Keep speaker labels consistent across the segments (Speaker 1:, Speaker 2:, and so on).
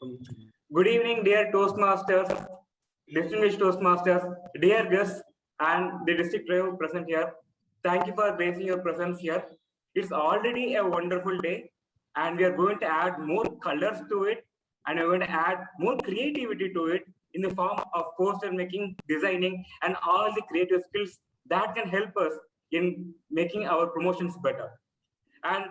Speaker 1: Good evening, dear Toastmasters, distinguished Toastmasters, dear guests, and the district rep present here. Thank you for gracing your presence here. It's already a wonderful day, and we are going to add more colors to it, and we're going to add more creativity to it in the form of poster making, designing, and all the creative skills that can help us in making our promotions better. And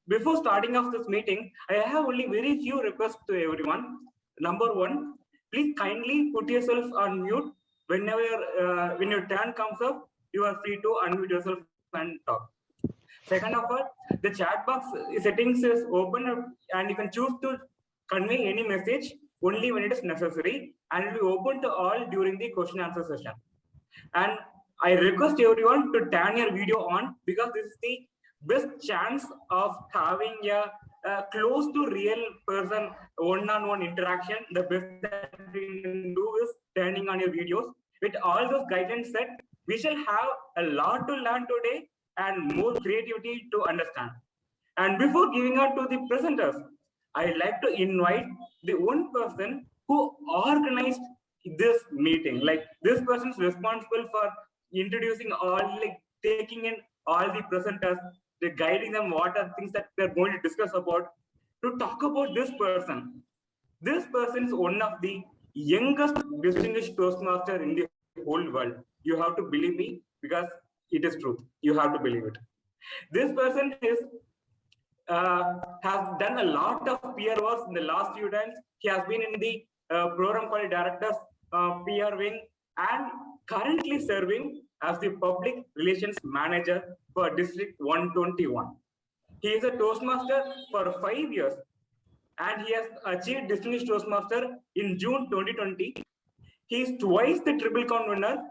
Speaker 1: before starting off this meeting, I have only very few requests to everyone. Number one, please kindly put yourself on mute whenever when your turn comes up. You are free to unmute yourself and talk. Second of all, the chat box settings is open and you can choose to convey any message only when it is necessary, and it will be open to all during the question answer session. And I request everyone to turn your video on, because this is the best chance of having a close to real person one-on-one interaction. The best that we can do is turning on your videos. With all those guidelines set, we shall have a lot to learn today and more creativity to understand. And before giving out to the presenters, I'd like to invite the one person who organized this meeting. Like, this person is responsible for introducing all, like taking in all the presenters, the guiding them what are things that we're going to discuss about. To talk about this person. This person is one of the youngest distinguished Toastmaster in the whole world. You have to believe me, because it is truth. You have to believe it. This person is has done a lot of PR work in the last few times. He has been in the program quality directors PR wing, and currently serving as the public relations manager for District 121. He is a Toastmaster for 5 years, and he has achieved Distinguished Toastmaster in June 2020. He is twice the Triple Crown winner,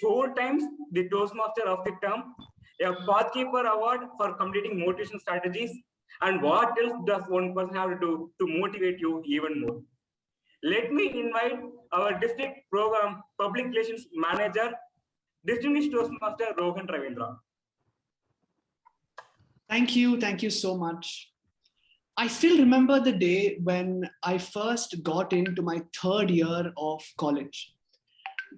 Speaker 1: 4 times the Toastmaster of the term, a Pathkeeper Award for completing motivation strategies. And what else does one person have to do to motivate you even more? Let me invite our district program public relations manager, Distinguished Toastmaster Rohan Ravindra.
Speaker 2: Thank you so much. I still remember the day when I first got into my 3rd year of college.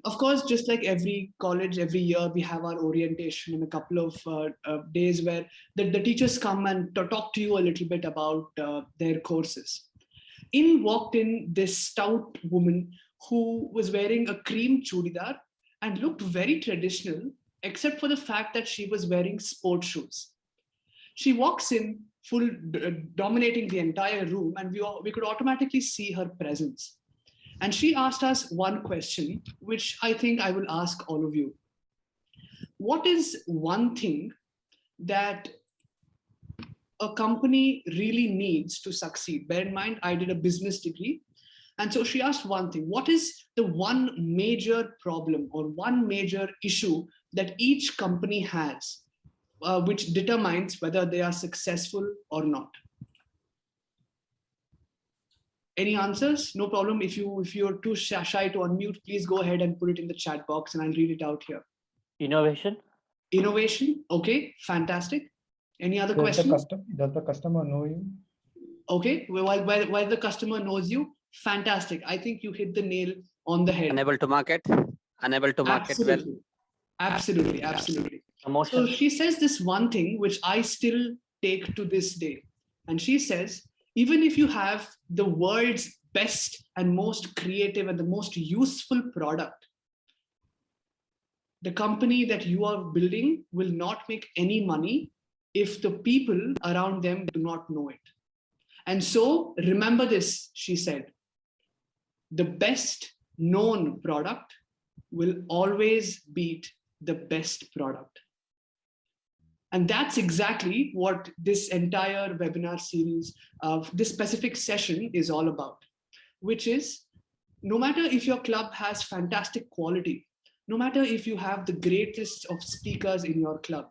Speaker 2: Of course, just like every college, every year we have our orientation and a couple of days where the teachers come and talk to you a little bit about their courses. In walked in this stout woman who was wearing a cream chudidar and looked very traditional, except for the fact that she was wearing sports shoes. She walks in full dominating the entire room, and we could automatically see her presence. And she asked us one question, which I think I will ask all of you. What is one thing that a company really needs to succeed? Bear in mind, I did a business degree. And so she asked one thing: what is the one major problem or one major issue that each company has, which determines whether they are successful or not? Any answers? No problem. If you're too shy to unmute, please go ahead and put it in the chat box and I'll read it out here.
Speaker 3: Innovation.
Speaker 2: Innovation. Okay, fantastic. Any other questions?
Speaker 4: Does the customer know you?
Speaker 2: Okay, while the customer knows you, fantastic. I think you hit the nail on the head.
Speaker 3: Unable to market. Unable to market well.
Speaker 2: Absolutely.
Speaker 3: Emotion.
Speaker 2: So she says this one thing which I still take to this day. And she says, even if you have the world's best and most creative and the most useful product, the company that you are building will not make any money if the people around them do not know it. And so remember this, she said, the best known product will always beat the best product. And that's exactly what this entire webinar series of this specific session is all about, which is no matter if your club has fantastic quality, no matter if you have the greatest of speakers in your club,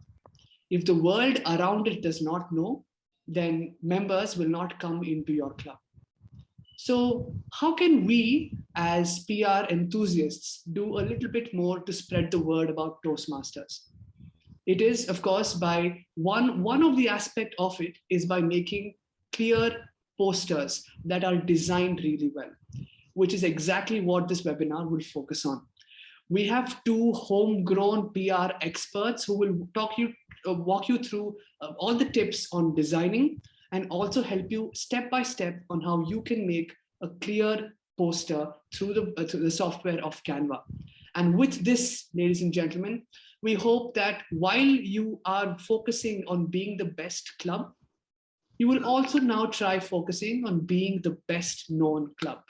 Speaker 2: if the world around it does not know, then members will not come into your club. So how can we as PR enthusiasts do a little bit more to spread the word about Toastmasters? It is, of course, by one of the aspect of it is by making clear posters that are designed really well, which is exactly what this webinar will focus on. We have two homegrown PR experts who will walk you through all the tips on designing and also help you step by step on how you can make a clear poster through the software of Canva. And with this, ladies and gentlemen, we hope that while you are focusing on being the best club, you will also now try focusing on being the best known club.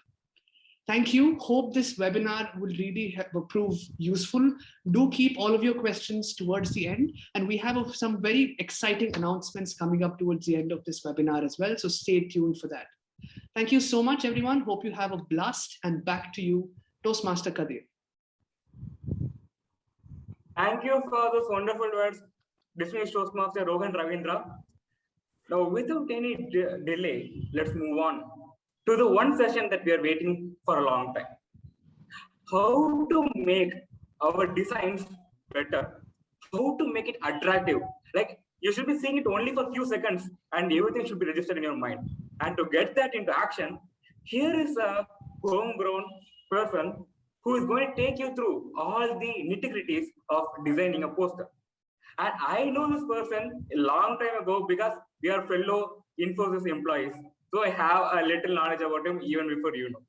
Speaker 2: Thank you. Hope this webinar will really prove useful. Do keep all of your questions towards the end. And we have some very exciting announcements coming up towards the end of this webinar as well. So stay tuned for that. Thank you so much, everyone. Hope you have a blast. And back to you, Toastmaster Kadir.
Speaker 1: Thank you for those wonderful words, distinguished Toastmaster Rohan Ravindra. Now, without any delay, let's move on to the one session that we are waiting for a long time. How to make our designs better, how to make it attractive. Like, you should be seeing it only for a few seconds and everything should be registered in your mind. And to get that into action, here is a homegrown person who is going to take you through all the nitty-gritties of designing a poster. And I know this person a long time ago because we are fellow Infosys employees. So I have a little knowledge about him even before you know.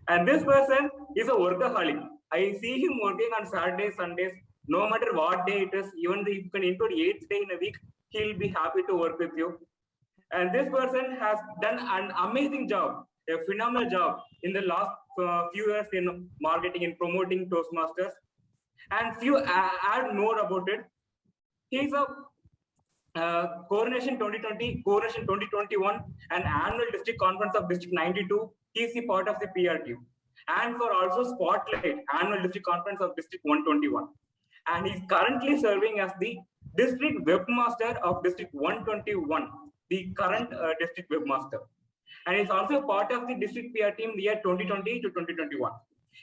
Speaker 1: And this person is a workaholic. I see him working on Saturdays, Sundays, no matter what day it is, even if you can include 8th day in a week, he'll be happy to work with you. And this person has done an amazing job, a phenomenal job in the last few years in marketing and promoting Toastmasters. And few add more about it. He's a Coronation 2020, Coronation 2021, and annual district conference of District 92. He's the part of the PR team. And for also Spotlight, annual district conference of District 121. And he's currently serving as the district webmaster of District 121, the current district webmaster. And he's also a part of the district PR team year 2020 to 2021.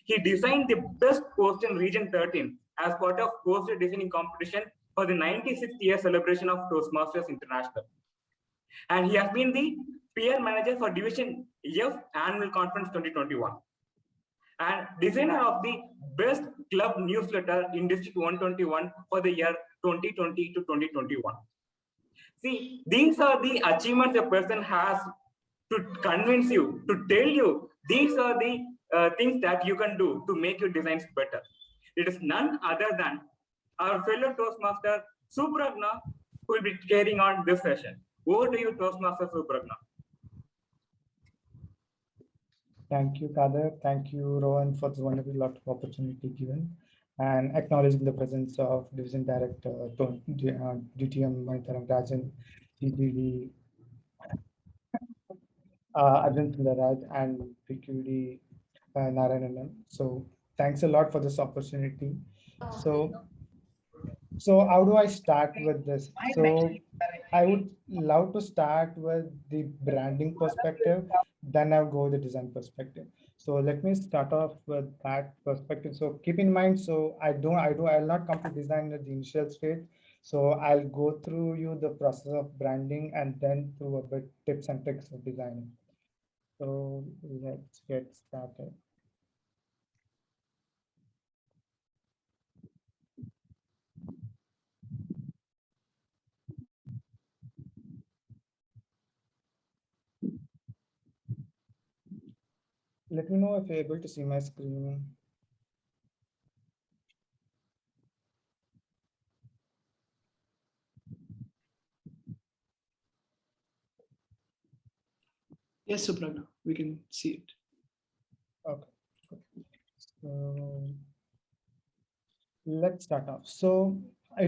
Speaker 1: He designed the best post in Region 13 as part of poster designing competition for the 96th year celebration of Toastmasters International. And he has been the PR manager for Division F Annual Conference 2021. And designer of the best club newsletter in District 121 for the year 2020 to 2021. See, these are the achievements a person has to convince you, to tell you, these are the things that you can do to make your designs better. It is none other than our fellow Toastmaster, Supragna, who will be carrying on this session. Over to you, Toastmaster Supragna.
Speaker 4: Thank you, Kader. Thank you, Rohan, for this wonderful opportunity given, and acknowledging the presence of Division Director DTM Maitharam Rajan, DPD Arjun Sundaraj, and PQD Narayanan. So thanks a lot for this opportunity. So how do I start with this? So I would love to start with the branding perspective, then I'll go with the design perspective. So let me start off with that perspective. So keep in mind, so I'll not come to design at the initial stage. So I'll go through you the process of branding and then through a bit tips and tricks of designing. So let's get started. Let me know if you're able to see my screen.
Speaker 2: Yes, Supragna, we can see it.
Speaker 4: Okay. So let's start off. So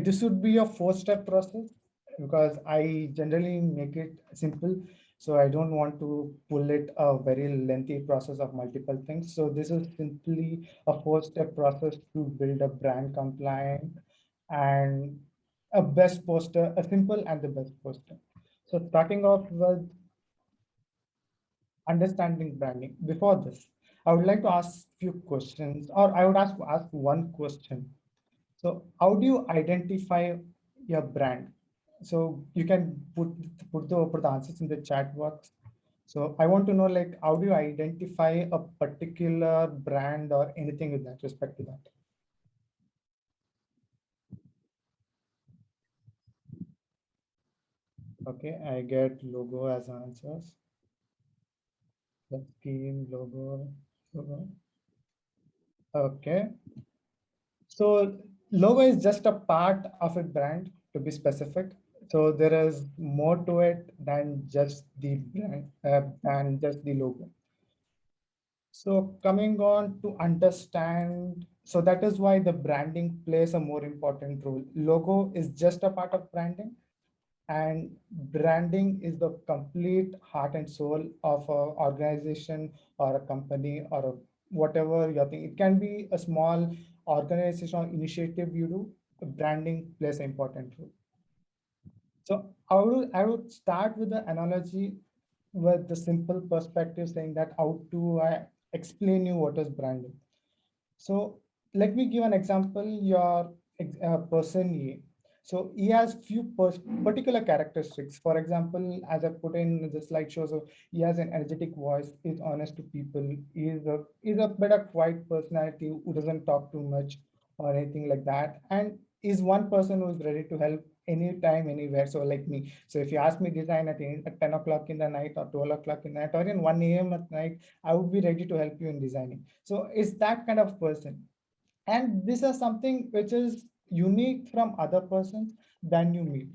Speaker 4: this would be a 4-step process because I generally make it simple. So I don't want to pull it a very lengthy process of multiple things. So this is simply a 4-step process to build a brand compliant and a best poster, a simple and the best poster. So starting off with understanding branding. Before this, I would like to ask a few questions, or I would ask one question. So how do you identify your brand? So you can put the answers in the chat box. So I want to know, like, how do you identify a particular brand or anything with that respect to that? Okay, I get logo as answers. The scheme, logo. Okay. So logo is just a part of a brand, to be specific. So there is more to it than just the brand, than just the logo. So coming on to understand, so that is why the branding plays a more important role. Logo is just a part of branding, and branding is the complete heart and soul of an organization or a company or whatever you're thinking. It can be a small organization or initiative you do. Branding plays an important role. So I would start with the analogy with the simple perspective, saying that how do I explain you what is branding? So let me give an example. Your person A. So he has few particular characteristics. For example, as I put in the slideshow, so he has an energetic voice, is honest to people, is a better quiet personality who doesn't talk too much or anything like that, and is one person who is ready to help anytime, anywhere. So like me. So if you ask me design at 10 o'clock in the night or 12 o'clock in the night or in 1 a.m. at night, I would be ready to help you in designing. So it's that kind of person. And this is something which is unique from other persons than you meet.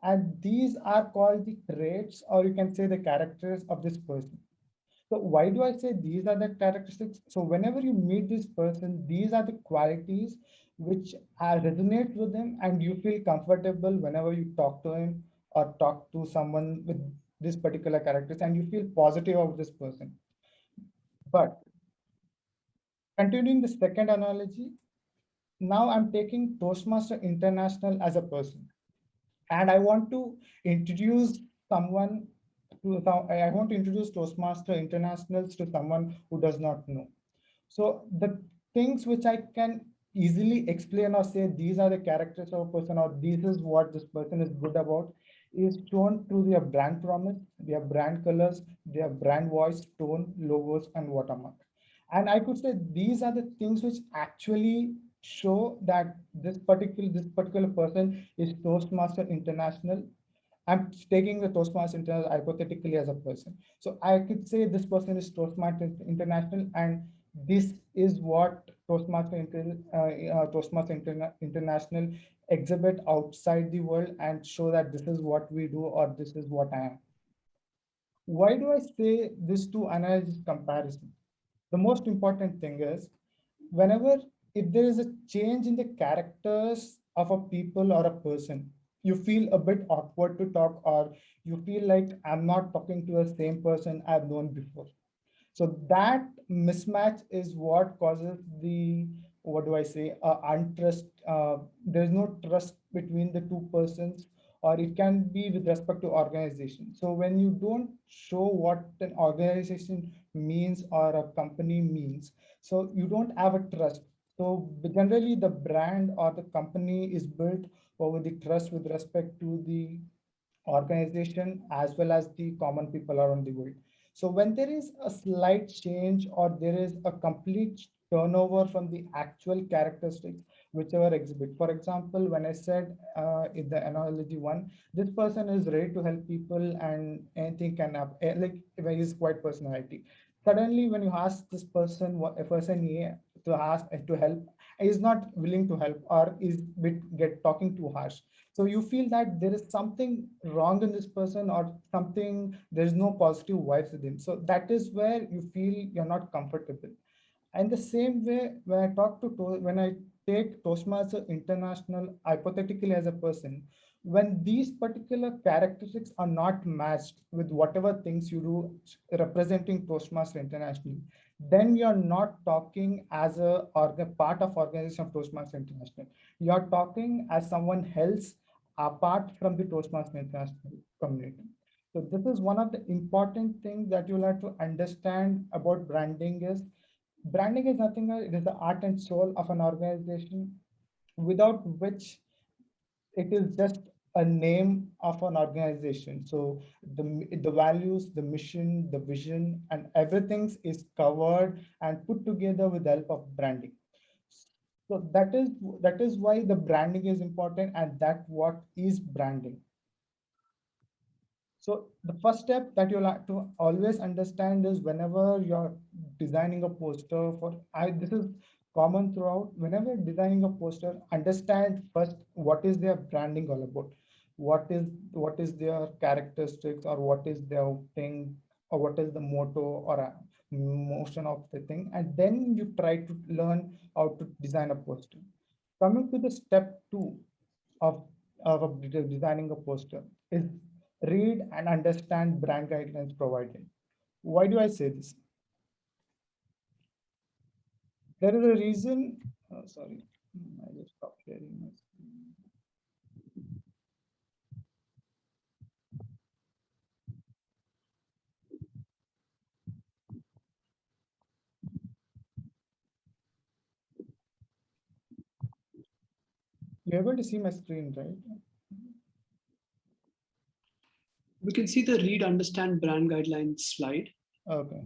Speaker 4: And these are called the traits, or you can say the characters of this person. So why do I say these are the characteristics? So whenever you meet this person, these are the qualities which resonate with him, and you feel comfortable whenever you talk to him or talk to someone with this particular characters, and you feel positive of this person. But continuing the second analogy, now I'm taking Toastmaster International as a person, and I want to introduce someone I want to introduce Toastmaster Internationals to someone who does not know. So the things which I can easily explain or say these are the characters of a person or this is what this person is good about is shown through their brand promise, their brand colors, their brand voice, tone, logos, and watermark. And I could say these are the things which actually show that this particular person is Toastmaster International. I'm taking the Toastmaster International hypothetically as a person. So I could say this person is Toastmaster International, and this is what Toastmaster International exhibit outside the world and show that this is what we do or this is what I am. Why do I say this to analyze comparison? The most important thing is whenever if there is a change in the characters of a people or a person, you feel a bit awkward to talk, or you feel like I'm not talking to the same person I've known before. So that mismatch is what causes the, what do I say, untrust. There's no trust between the two persons, or it can be with respect to organization. So when you don't show what an organization means or a company means, so you don't have a trust. So generally the brand or the company is built over the trust with respect to the organization as well as the common people around the world. So when there is a slight change or there is a complete turnover from the actual characteristics whichever exhibit. For example, when I said in the analogy one, this person is ready to help people and anything can happen, like when he's quite personality. Suddenly, when you ask this person, what a person A to ask to help, is not willing to help or is get talking too harsh. So you feel that there is something wrong in this person or something, there's no positive vibes with him. So that is where you feel you're not comfortable. And the same way, when I when I take Toastmaster International hypothetically as a person, when these particular characteristics are not matched with whatever things you do representing Toastmaster International, then you're not talking as a part of organization of Toastmaster International. You're talking as someone else apart from the Toastmaster International community. So this is one of the important things that you'll have to understand about branding is branding is nothing else, it is the art and soul of an organization without which it is just a name of an organization. So the values, the mission, the vision, and everything is covered and put together with the help of branding. So that is why the branding is important, and that what is branding. So the first step that you'll have to always understand is whenever you're designing a poster this is common throughout. Whenever you're designing a poster, understand first what is their branding all about, what is their characteristics, or what is their thing, or what is the motto or a motion of the thing, and then you try to learn how to design a poster. Coming to the step two of designing a poster is read and understand brand guidelines provided. Why do I say this? There is a reason. Sorry, I just stopped sharing my screen. You're able to see my screen, right?
Speaker 2: We can see the read, understand brand guidelines slide.
Speaker 4: Okay.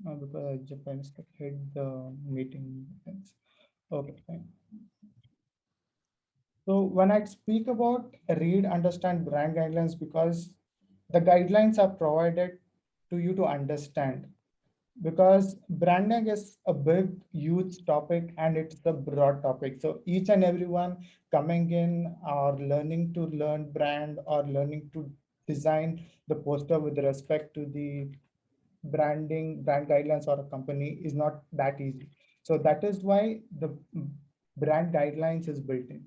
Speaker 4: Because I just hit the meeting. Okay, fine. So when I speak about read, understand brand guidelines, because the guidelines are provided to you to understand, because branding is a big, huge topic and it's a broad topic. So each and everyone coming in or learning to learn brand or learning to design the poster with respect to the brand guidelines or a company is not that easy. So that is why the brand guidelines is built in.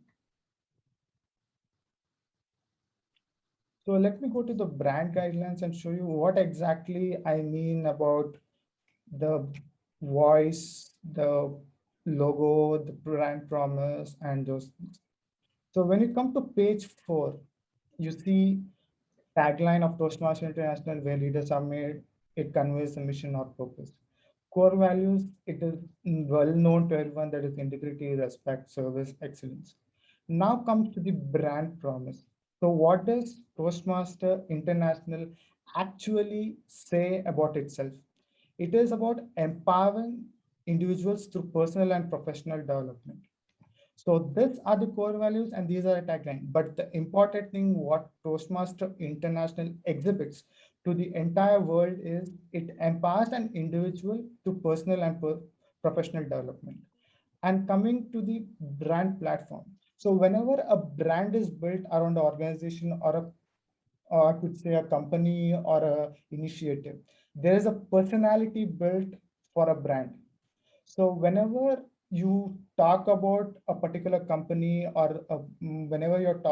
Speaker 4: So let me go to the brand guidelines and show you what exactly I mean about the voice, the logo, the brand promise, and those things. So when you come to page 4, you see tagline of Toastmaster International, where leaders are made. It conveys the mission or purpose. Core values, it is well known to everyone, that is integrity, respect, service, excellence. Now comes to the brand promise. So what does Toastmaster International actually say about itself? It is about empowering individuals through personal and professional development. So these are the core values and these are a tagline. But the important thing what Toastmaster International exhibits to the entire world is it empowers an individual to personal and professional development. And coming to the brand platform. So whenever a brand is built around an organization or I could say a company or a initiative, there is a personality built for a brand. So whenever you talk about a particular company or whenever you're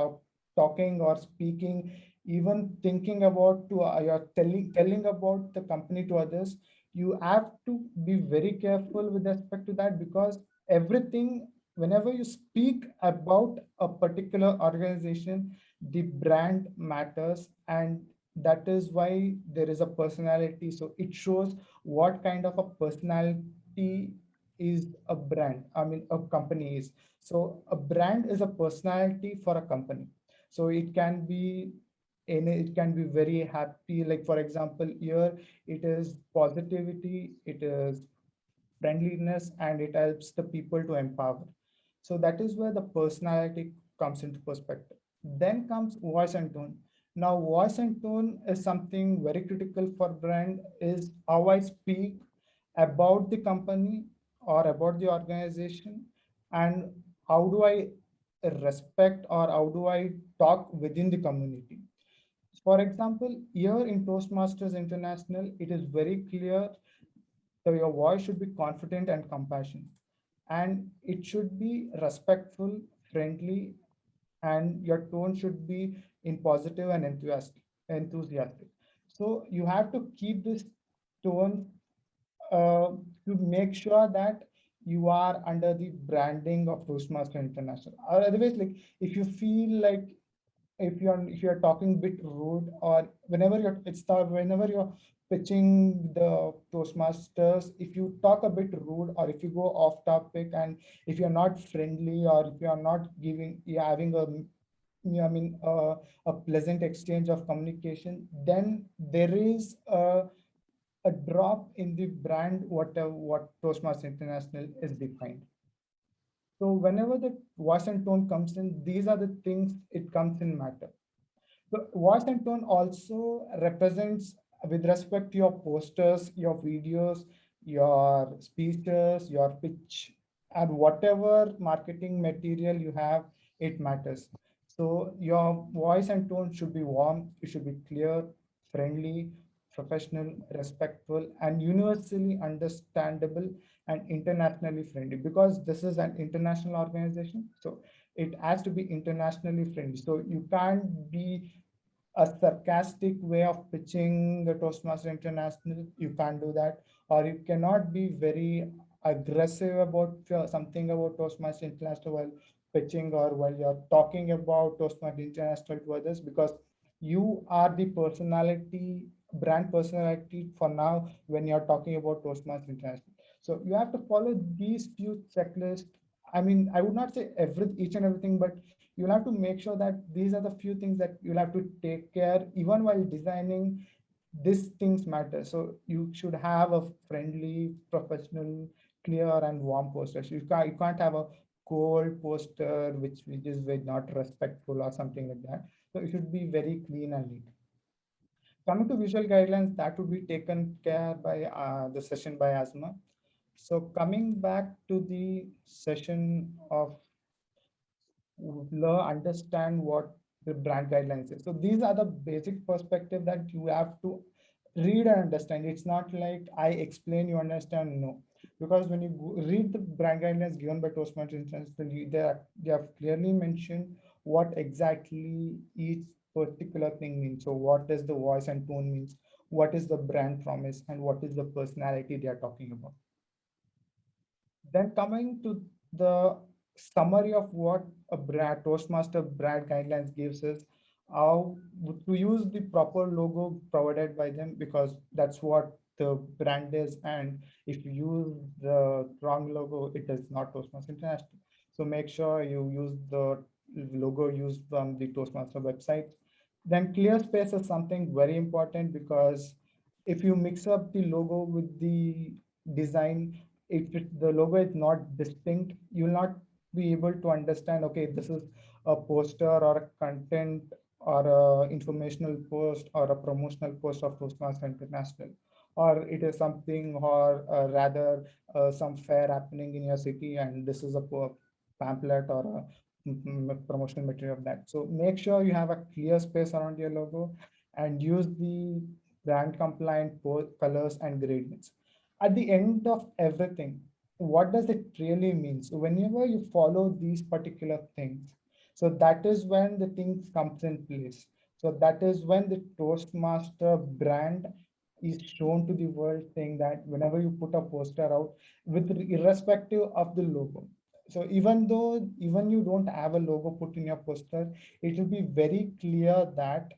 Speaker 4: talking or speaking, even thinking about you're telling about the company to others, you have to be very careful with respect to that, because everything, whenever you speak about a particular organization, the brand matters, and that is why there is a personality. So it shows what kind of a personality is a brand, I mean a company is. So a brand is a personality for a company. So it can be it can be very happy, like for example here it is positivity, it is friendliness, and it helps the people to empower. So that is where the personality comes into perspective. Then comes voice and tone. Now voice and tone is something very critical for brand, is how I speak about the company or about the organization, and how do I respect or how do I talk within the community. For example, here in Toastmasters International, it is very clear that your voice should be confident and compassionate, and it should be respectful, friendly, and your tone should be in positive and enthusiastic. So you have to keep this tone to make sure that you are under the branding of Toastmaster International. Or otherwise, like if you feel like if you're talking a bit rude, or whenever you're pitching the Toastmasters, if you talk a bit rude or if you go off topic, and if you're not friendly or if you're not having a a pleasant exchange of communication, then there is a drop in the brand, what Toastmasters International is defined. So whenever the voice and tone comes in, these are the things it comes in matter. So voice and tone also represents, with respect to your posters, your videos, your speeches, your pitch, and whatever marketing material you have, it matters. So your voice and tone should be warm, it should be clear, friendly, professional, respectful, and universally understandable and internationally friendly, because this is an international organization. So it has to be internationally friendly. So you can't be a sarcastic way of pitching the Toastmaster International. You can't do that, or you cannot be very aggressive about something about Toastmaster International while pitching, or while you're talking about Toastmaster International to others, because you are the personality, brand personality for now when you're talking about Toastmaster International. So you have to follow these few checklists. I mean, I would not say each and everything, but you'll have to make sure that these are the few things that you'll have to take care even while designing. These things matter. So you should have a friendly, professional, clear, and warm poster. So you can't have a cold poster which is very not respectful or something like that. So it should be very clean and neat. Coming to visual guidelines, that would be taken care by the session by Azma. So coming back to the session of understand what the brand guidelines is. So these are the basic perspective that you have to read and understand. It's not like I explain, you understand. No, because when you read the brand guidelines given by Toastmasters International, they have clearly mentioned what exactly each particular thing means. So what does the voice and tone means? What is the brand promise, and what is the personality they are talking about? Then coming to the summary of what a brand Toastmaster brand guidelines gives us, how to use the proper logo provided by them, because that's what the brand is. And if you use the wrong logo, it is not Toastmaster International. So make sure you use the logo used from the Toastmaster website. Then clear space is something very important, because if you mix up the logo with the design, if the logo is not distinct, you will not be able to understand, okay, this is a poster or a content or a informational post or a promotional post of Toastmasters International, or it is something, or rather some fair happening in your city, and this is a pamphlet or a promotional material of that. So make sure you have a clear space around your logo, and use the brand compliant colors and gradients. At the end of everything, what does it really mean? So whenever you follow these particular things, so that is when the things comes in place. So that is when the Toastmaster brand is shown to the world, saying that whenever you put a poster out, with irrespective of the logo, so even though even you don't have a logo put in your poster, it will be very clear that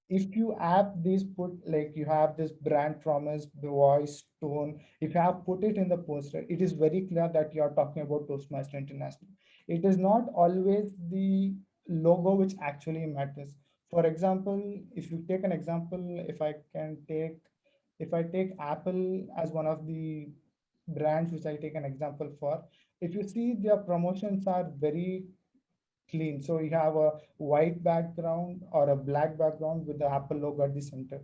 Speaker 4: if you have this put, like you have this brand promise, the voice, tone, if you have put it in the poster, it is very clear that you are talking about Toastmaster International. It is not always the logo which actually matters. For example, if you take an example, if I take Apple as one of the brands which I take an example for, if you see their promotions are very clean. So you have a white background or a black background with the Apple logo at the center,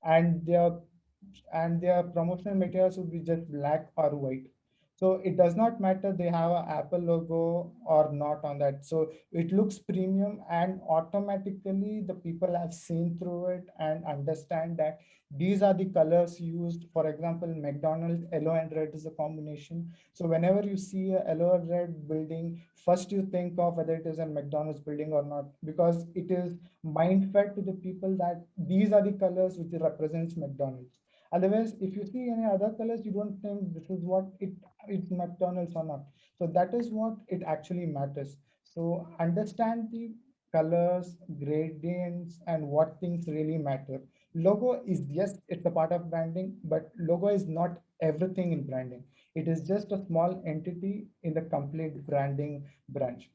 Speaker 4: and their promotional materials would be just black or white. So it does not matter they have an Apple logo or not on that. So it looks premium, and automatically the people have seen through it and understand that these are the colors used. For example, McDonald's, yellow and red is a combination. So whenever you see a yellow and red building, first you think of whether it is a McDonald's building or not, because it is mind fed to the people that these are the colors which represents McDonald's. Otherwise, if you see any other colors, you don't think this is what it's McDonald's or not. So that is what it actually matters. So understand the colors, gradients, and what things really matter. Logo is, yes, it's a part of branding, but logo is not everything in branding. It is just a small entity in the complete branding branch.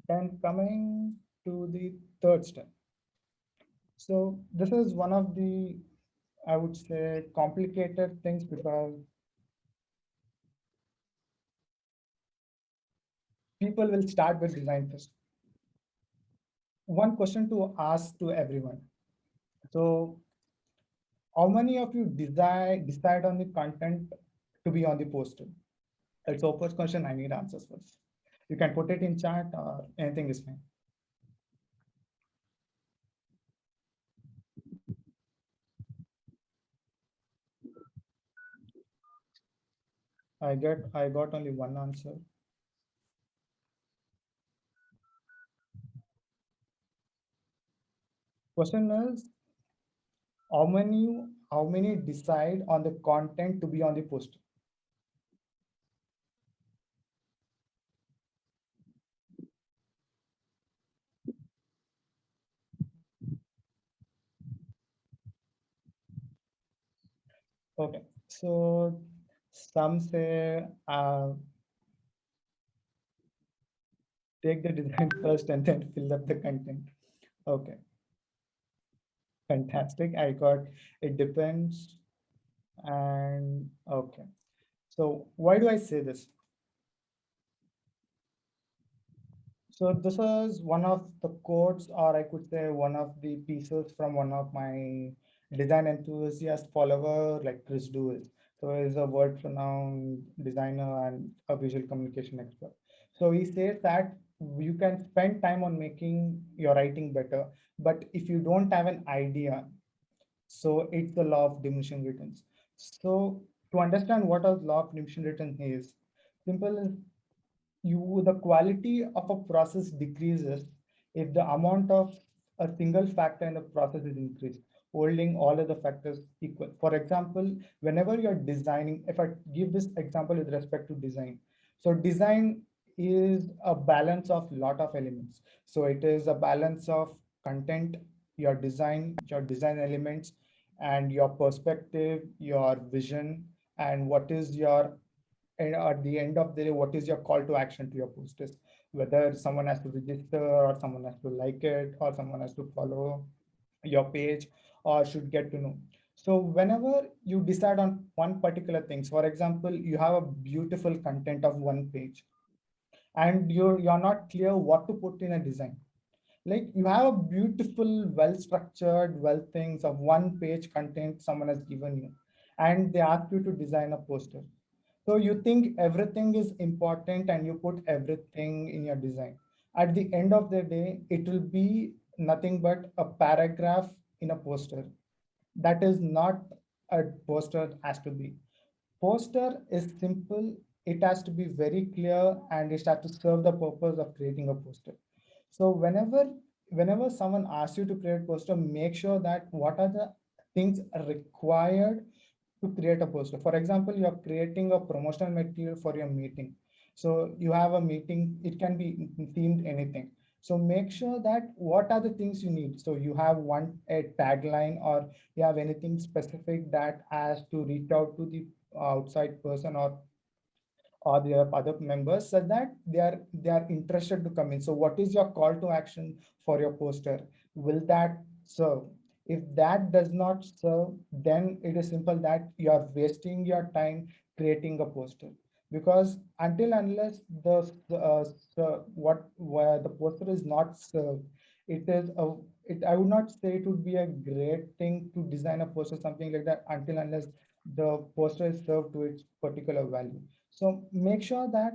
Speaker 4: Then coming to the third step. So this is one of the, I would say, complicated things because people will start with design first. One question to ask to everyone. So how many of you decide on the content to be on the poster? It's open question. I need answers first. You can put it in chat or anything is fine. I got only one answer. Question is how many decide on the content to be on the poster? Okay, so some say take the design first and then fill up the content. Okay, fantastic. I got it depends. And okay, so why do I say this? So this is one of the quotes, or I could say one of the pieces from one of my design enthusiast follower, like Chris Dewey. So he's a word pronoun designer and a visual communication expert. So he says that you can spend time on making your writing better, but if you don't have an idea, so it's the law of diminishing returns. So to understand what a law of diminishing return is, simple is the quality of a process decreases if the amount of a single factor in the process is increased, holding all of the factors equal. For example, whenever you're designing, if I give this example with respect to design, so design is a balance of lot of elements. So it is a balance of content, your design elements, and your perspective, your vision, and what is your, and at the end of the day, what is your call to action to your posters? Whether someone has to register, or someone has to like it, or someone has to follow your page, or should get to know. So whenever you decide on one particular things, for example, you have a beautiful content of one page, and you're not clear what to put in a design. Like you have a beautiful, well structured, well things of one page content someone has given you, and they ask you to design a poster. So you think everything is important and you put everything in your design. At the end of the day, it will be nothing but a paragraph in a poster. That is not a poster has to be. Poster is simple. It has to be very clear and it has to serve the purpose of creating a poster. So whenever someone asks you to create poster, make sure that what are the things required to create a poster. For example, you're creating a promotional material for your meeting. So you have a meeting, it can be themed anything. So make sure that what are the things you need. So you have a tagline, or you have anything specific that has to reach out to the outside person, or the other members, so that they are interested to come in. So what is your call to action for your poster? Will that serve? If that does not serve, then it is simple that you are wasting your time creating a poster. Because until unless where the poster is not served, it is a I would not say it would be a great thing to design a poster, something like that, until unless the poster is served to its particular value. So make sure that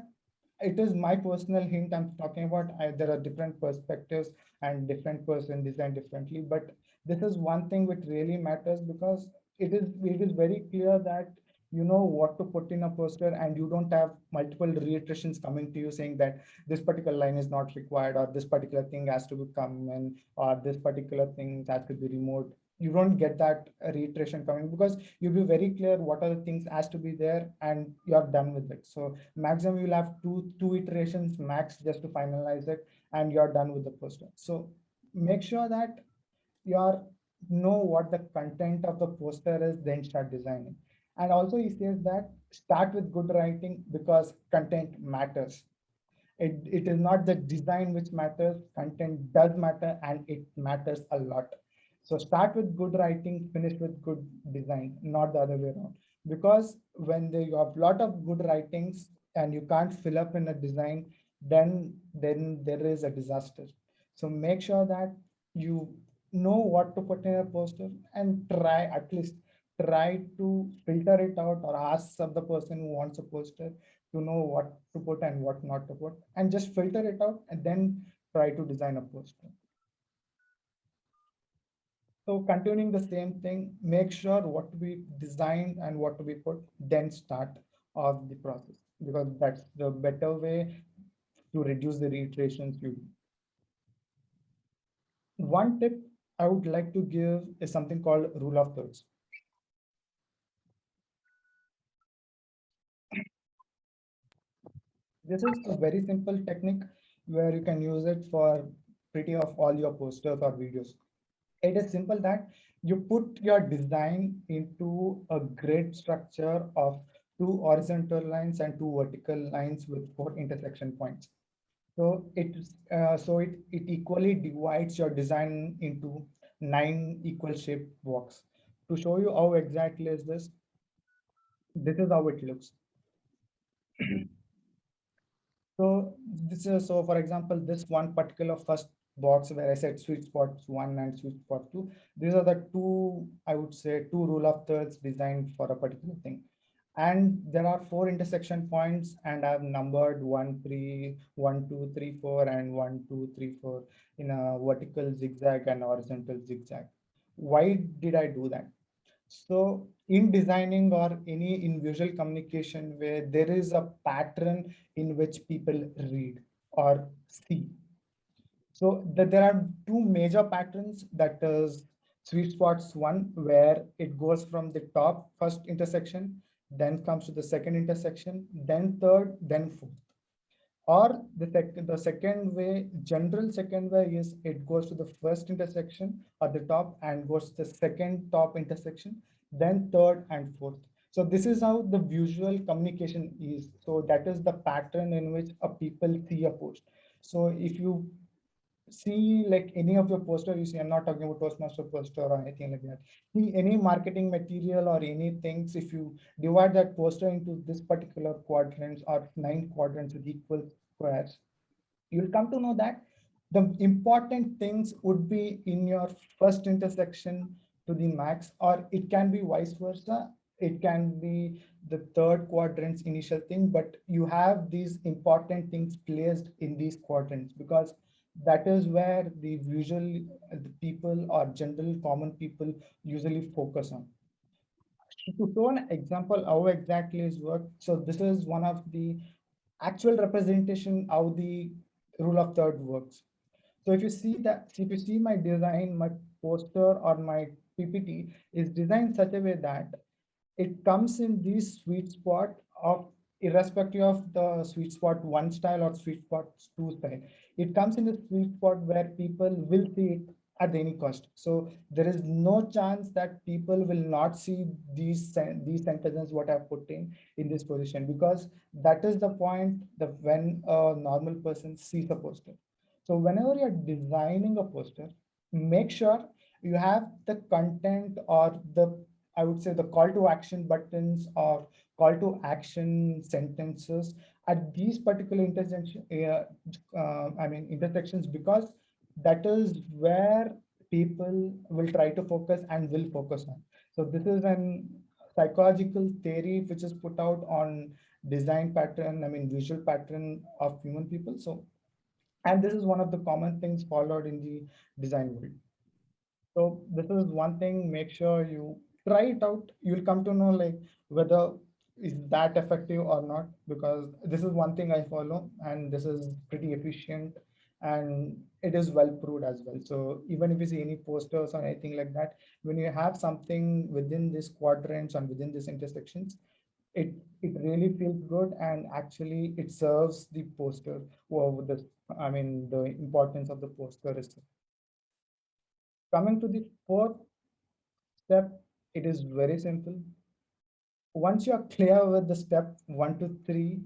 Speaker 4: it is my personal hint I'm talking about. There are different perspectives and different person design differently, but this is one thing which really matters, because it is very clear that you know what to put in a poster, and you don't have multiple reiterations coming to you saying that this particular line is not required, or this particular thing has to come in, or this particular thing has to be removed. You don't get that reiteration coming, because you'll be very clear what are the things has to be there, and you're done with it. So maximum you'll have two iterations max just to finalize it, and you're done with the poster. So make sure that you know what the content of the poster is, then start designing. And also he says that start with good writing, because content matters. It is not the design which matters, content does matter, and it matters a lot. So start with good writing, finish with good design, not the other way around. Because when you have a lot of good writings and you can't fill up in a design, then there is a disaster. So make sure that you know what to put in a poster and try to filter it out or ask of the person who wants a poster to know what to put and what not to put, and just filter it out and then try to design a poster. So continuing the same thing, make sure what to be designed and what to be put, then start off the process, because that's the better way to reduce the reiterations you do. One tip I would like to give is something called rule of thirds. This is a very simple technique where you can use it for pretty of all your posters or videos. It is simple that you put your design into a grid structure of two horizontal lines and two vertical lines with four intersection points. So it equally divides your design into 9 equal shaped blocks. To show you how exactly is this is how it looks. So this is, so for example, this one particular first box where I said sweet spots 1 and sweet spot 2, these are the two, I would say, two rule of thirds designed for a particular thing. And there are 4 intersection points, and I've numbered 1, 3, 1, 2, 3, 4, and 1, 2, 3, 4 in a vertical zigzag and horizontal zigzag. Why did I do that? So in designing or any in visual communication where there is a pattern in which people read or see. So there are two major patterns, that is sweet spots one, where it goes from the top first intersection, then comes to the second intersection, then third, then fourth. Or the second way, general second way is it goes to the first intersection at the top and goes to the second top intersection, then third and fourth. So this is how the visual communication is. So that is the pattern in which a people see a post. So if you see like any of your poster you see, I'm not talking about Toastmaster poster or anything like that. See any marketing material or anything, if you divide that poster into this particular quadrants or 9 quadrants with equal squares, you'll come to know that the important things would be in your first intersection to the max, or it can be vice versa. It can be the third quadrant's initial thing, but you have these important things placed in these quadrants because that is where the the people or general common people usually focus on. To show an example how exactly is work, so this is one of the actual representation how the rule of third works. So if you see my design, my poster or my PPT is designed such a way that it comes in this sweet spot of, irrespective of the sweet spot 1 style or sweet spot 2 style. It comes in the sweet spot where people will see it at any cost. So there is no chance that people will not see these sentences what I've put in this position, because that is the point that when a normal person sees a poster. So whenever you're designing a poster, make sure you have the content or the, I would say, the call to action buttons or call to action sentences at these particular intersections, because that is where people will try to focus and will focus on. So this is an psychological theory which is put out on design pattern, visual pattern of human people. So, and this is one of the common things followed in the design world. So this is one thing, make sure you try it out. You'll come to know like whether is that effective or not, because this is one thing I follow and this is pretty efficient and it is well proved as well. So even if you see any posters or anything like that, when you have something within these quadrants and within these intersections, it really feels good and actually it serves the poster. Well, the importance of the poster is coming to the fourth step. It is very simple. Once you're clear with the step 1 to 3,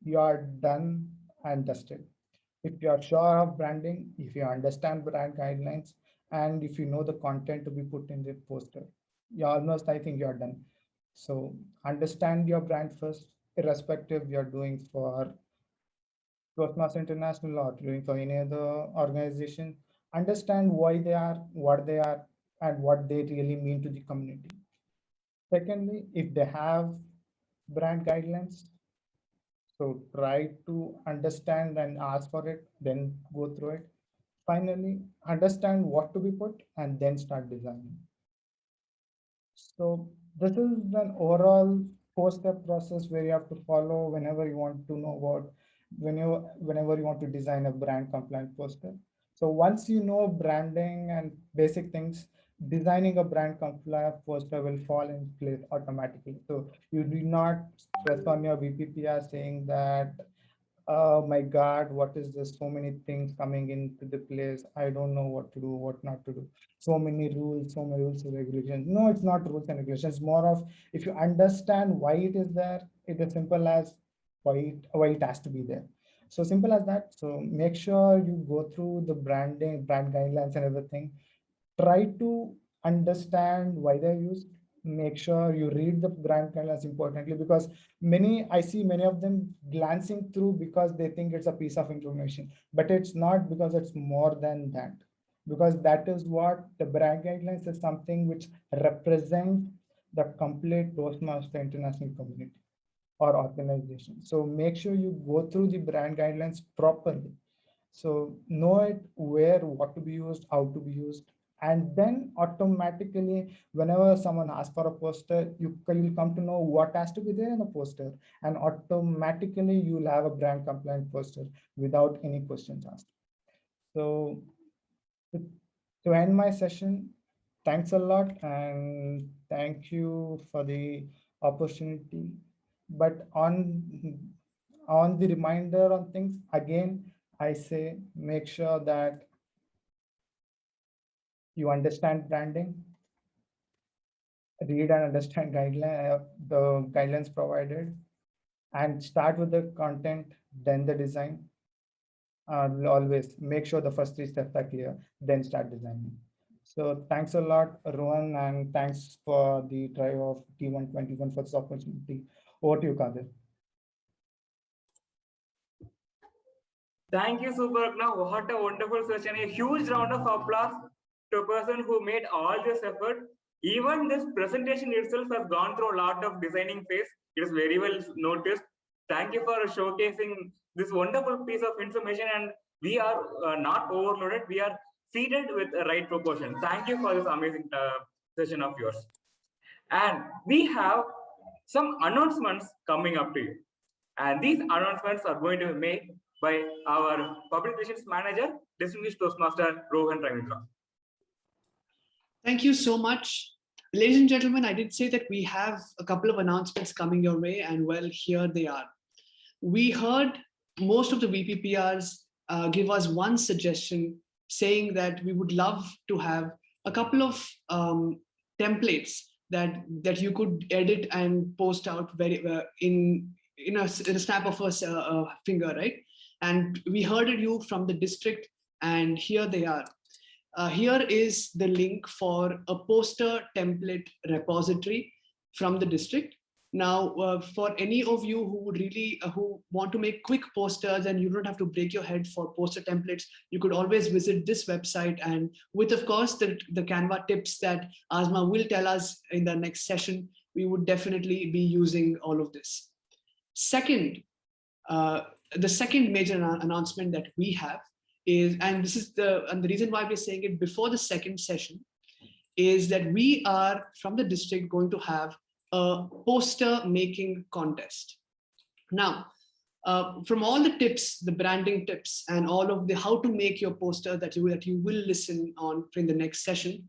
Speaker 4: you are done and that's it. If you are sure of branding, if you understand brand guidelines, and if you know the content to be put in the poster, you almost, I think you're done. So understand your brand first, irrespective you're doing for Toastmasters International or doing for any other organization. Understand why they are, what they are, and what they really mean to the community. Secondly, if they have brand guidelines, so try to understand and ask for it, then go through it. Finally, understand what to be put and then start designing. So this is an overall four-step process where you have to follow whenever you want to know about whenever you want to design a brand compliant poster. So once you know branding and basic things, designing a brand compliant poster will fall in place automatically. So you do not stress on your VPPR saying that, oh my God, what is this? So many things coming into the place. I don't know what to do, what not to do. So many rules and regulations. No, it's not rules and regulations. It's more of, if you understand why it is there, it is simple as why it has to be there. So simple as that. So make sure you go through the brand guidelines and everything. Try to understand why they're used. Make sure you read the brand guidelines importantly, because I see many of them glancing through because they think it's a piece of information, but it's not, because it's more than that. Because that is what the brand guidelines is, something which represent the complete Toastmaster International community or organization. So make sure you go through the brand guidelines properly. So know it, where, what to be used, how to be used. And then automatically, whenever someone asks for a poster, you'll come to know what has to be there in a poster. And automatically you'll have a brand compliant poster without any questions asked. So to end my session, thanks a lot and thank you for the opportunity. But on the reminder on things, again, I say make sure that you understand branding, read and understand the guidelines provided, and start with the content, then the design. Always make sure the first three steps are clear, then start designing. So thanks a lot, Rohan, and thanks for the tribe of T121 for this opportunity. Over to you, Kadir.
Speaker 1: Thank you, Supragna. What a wonderful session. A huge round of applause to a person who made all this effort. Even this presentation itself has gone through a lot of designing phase. It is very well noticed. Thank you for showcasing this wonderful piece of information, and we are not overloaded. We are seated with the right proportion. Thank you for this amazing session of yours. And we have some announcements coming up to you. And these announcements are going to be made by our public relations manager, distinguished Toastmaster Rohan Ravindra.
Speaker 2: Thank you so much. Ladies and gentlemen, I did say that we have a couple of announcements coming your way, and well, here they are. We heard most of the VPPRs give us one suggestion saying that we would love to have a couple of templates that you could edit and post out very in a snap of a finger, right? And we heard you from the district, and here they are. Here is the link for a poster template repository from the district. Now, for any of you who would really who want to make quick posters and you don't have to break your head for poster templates, you could always visit this website, and with, of course, the Canva tips that Azma will tell us in the next session, we would definitely be using all of this. Second, the second major announcement that we have is, and this is the reason why we're saying it before the second session, is that we are from the district going to have a poster making contest. Now, from all the tips, the branding tips, and all of the how to make your poster that you will listen on in the next session,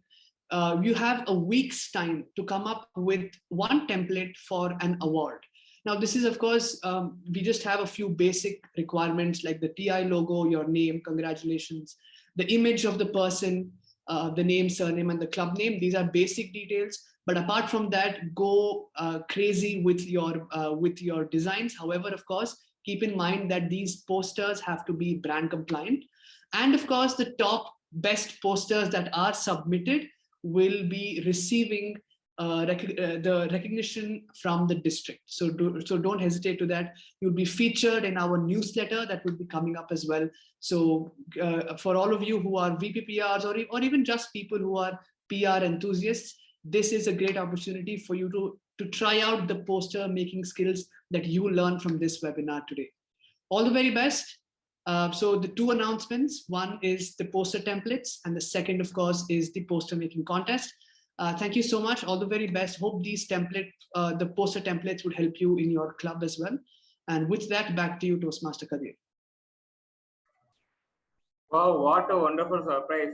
Speaker 2: you have a week's time to come up with one template for an award. Now, this is, of course, we just have a few basic requirements like the TI logo, your name, congratulations, the image of the person, the name, surname, and the club name. These are basic details. But apart from that, go crazy with your designs. However, of course, keep in mind that these posters have to be brand compliant. And of course, the top best posters that are submitted will be receiving the recognition from the district. So don't hesitate to that. You'll be featured in our newsletter that will be coming up as well. So for all of you who are VPPRs or even just people who are PR enthusiasts, this is a great opportunity for you to try out the poster making skills that you learn from this webinar today. All the very best. So the two announcements, one is the poster templates, and the second, of course, is the poster making contest. Thank you so much. All the very best. Hope these the poster templates would help you in your club as well. And with that, back to you, Toastmaster Kadir.
Speaker 1: Wow, what a wonderful surprise.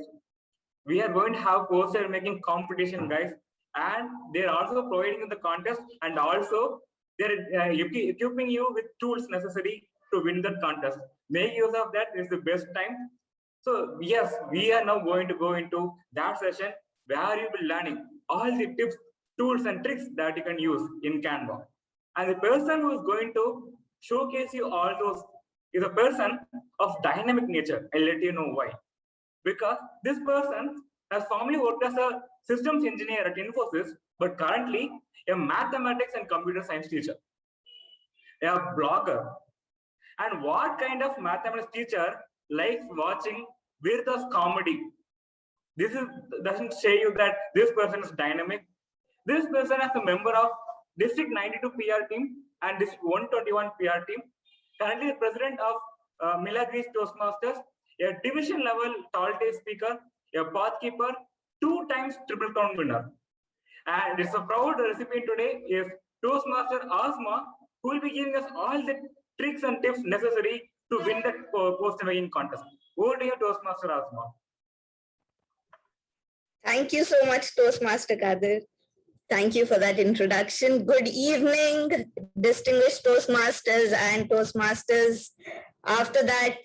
Speaker 1: We are going to have poster making competition, guys. And they're also providing the contest, and also they're equipping you with tools necessary to win that contest. Make use of that. It's the best time. So yes, we are now going to go into that session where you will be learning all the tips, tools, and tricks that you can use in Canva. And the person who is going to showcase you all those is a person of dynamic nature. I'll let you know why. Because this person has formerly worked as a systems engineer at Infosys, but currently a mathematics and computer science teacher, a blogger. And what kind of mathematics teacher likes watching Virta's comedy? This doesn't say you that this person is dynamic. This person is a member of District 92 PR team and District 121 PR team. Currently the president of Milagris Toastmasters, a division level tall day speaker, a pathkeeper, 2 times triple crown winner. And it's a proud recipient today is Toastmaster Azma, who will be giving us all the tricks and tips necessary to win the poster making contest. Over to you, Toastmaster Azma.
Speaker 5: Thank you so much, Toastmaster Kadir. Thank you for that introduction. Good evening, distinguished Toastmasters and Toastmasters. After that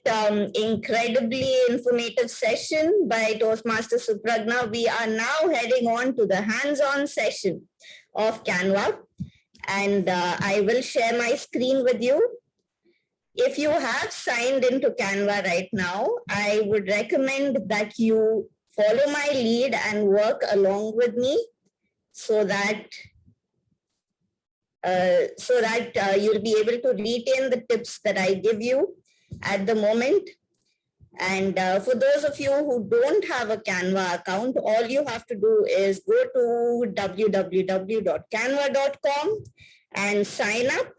Speaker 5: incredibly informative session by Toastmaster Supragna, we are now heading on to the hands-on session of Canva. And I will share my screen with you. If you have signed into Canva right now, I would recommend that you follow my lead and work along with me so that you'll be able to retain the tips that I give you at the moment. And for those of you who don't have a Canva account, all you have to do is go to www.canva.com and sign up,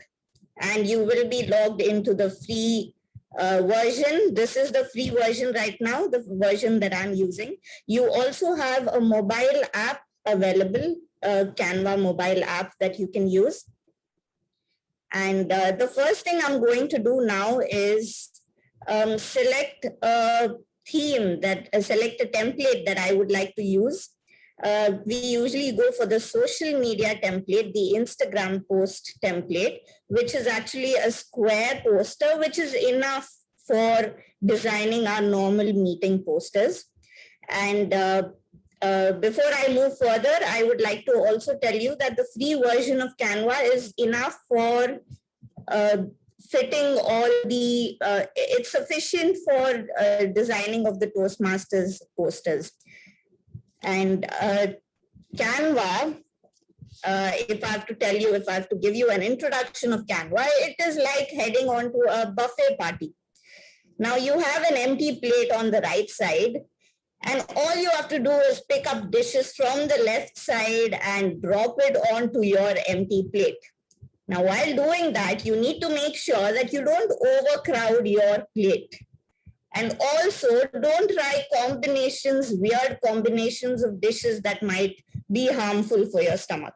Speaker 5: and you will be logged into the free version. This is the free version right now, the version that I'm using. You also have a mobile app available, a Canva mobile app that you can use. And the first thing I'm going to do now is select a theme, select a template that I would like to use. We usually go for the social media template, the Instagram post template, which is actually a square poster, which is enough for designing our normal meeting posters. And before I move further, I would like to also tell you that the free version of Canva is enough for fitting all the, it's sufficient for designing of the Toastmasters posters. And Canva, if I have to tell you, if I have to give you an introduction of Canva, it is like heading on to a buffet party. Now you have an empty plate on the right side, and all you have to do is pick up dishes from the left side and drop it onto your empty plate. Now, while doing that, you need to make sure that you don't overcrowd your plate. And also, don't try weird combinations of dishes that might be harmful for your stomach.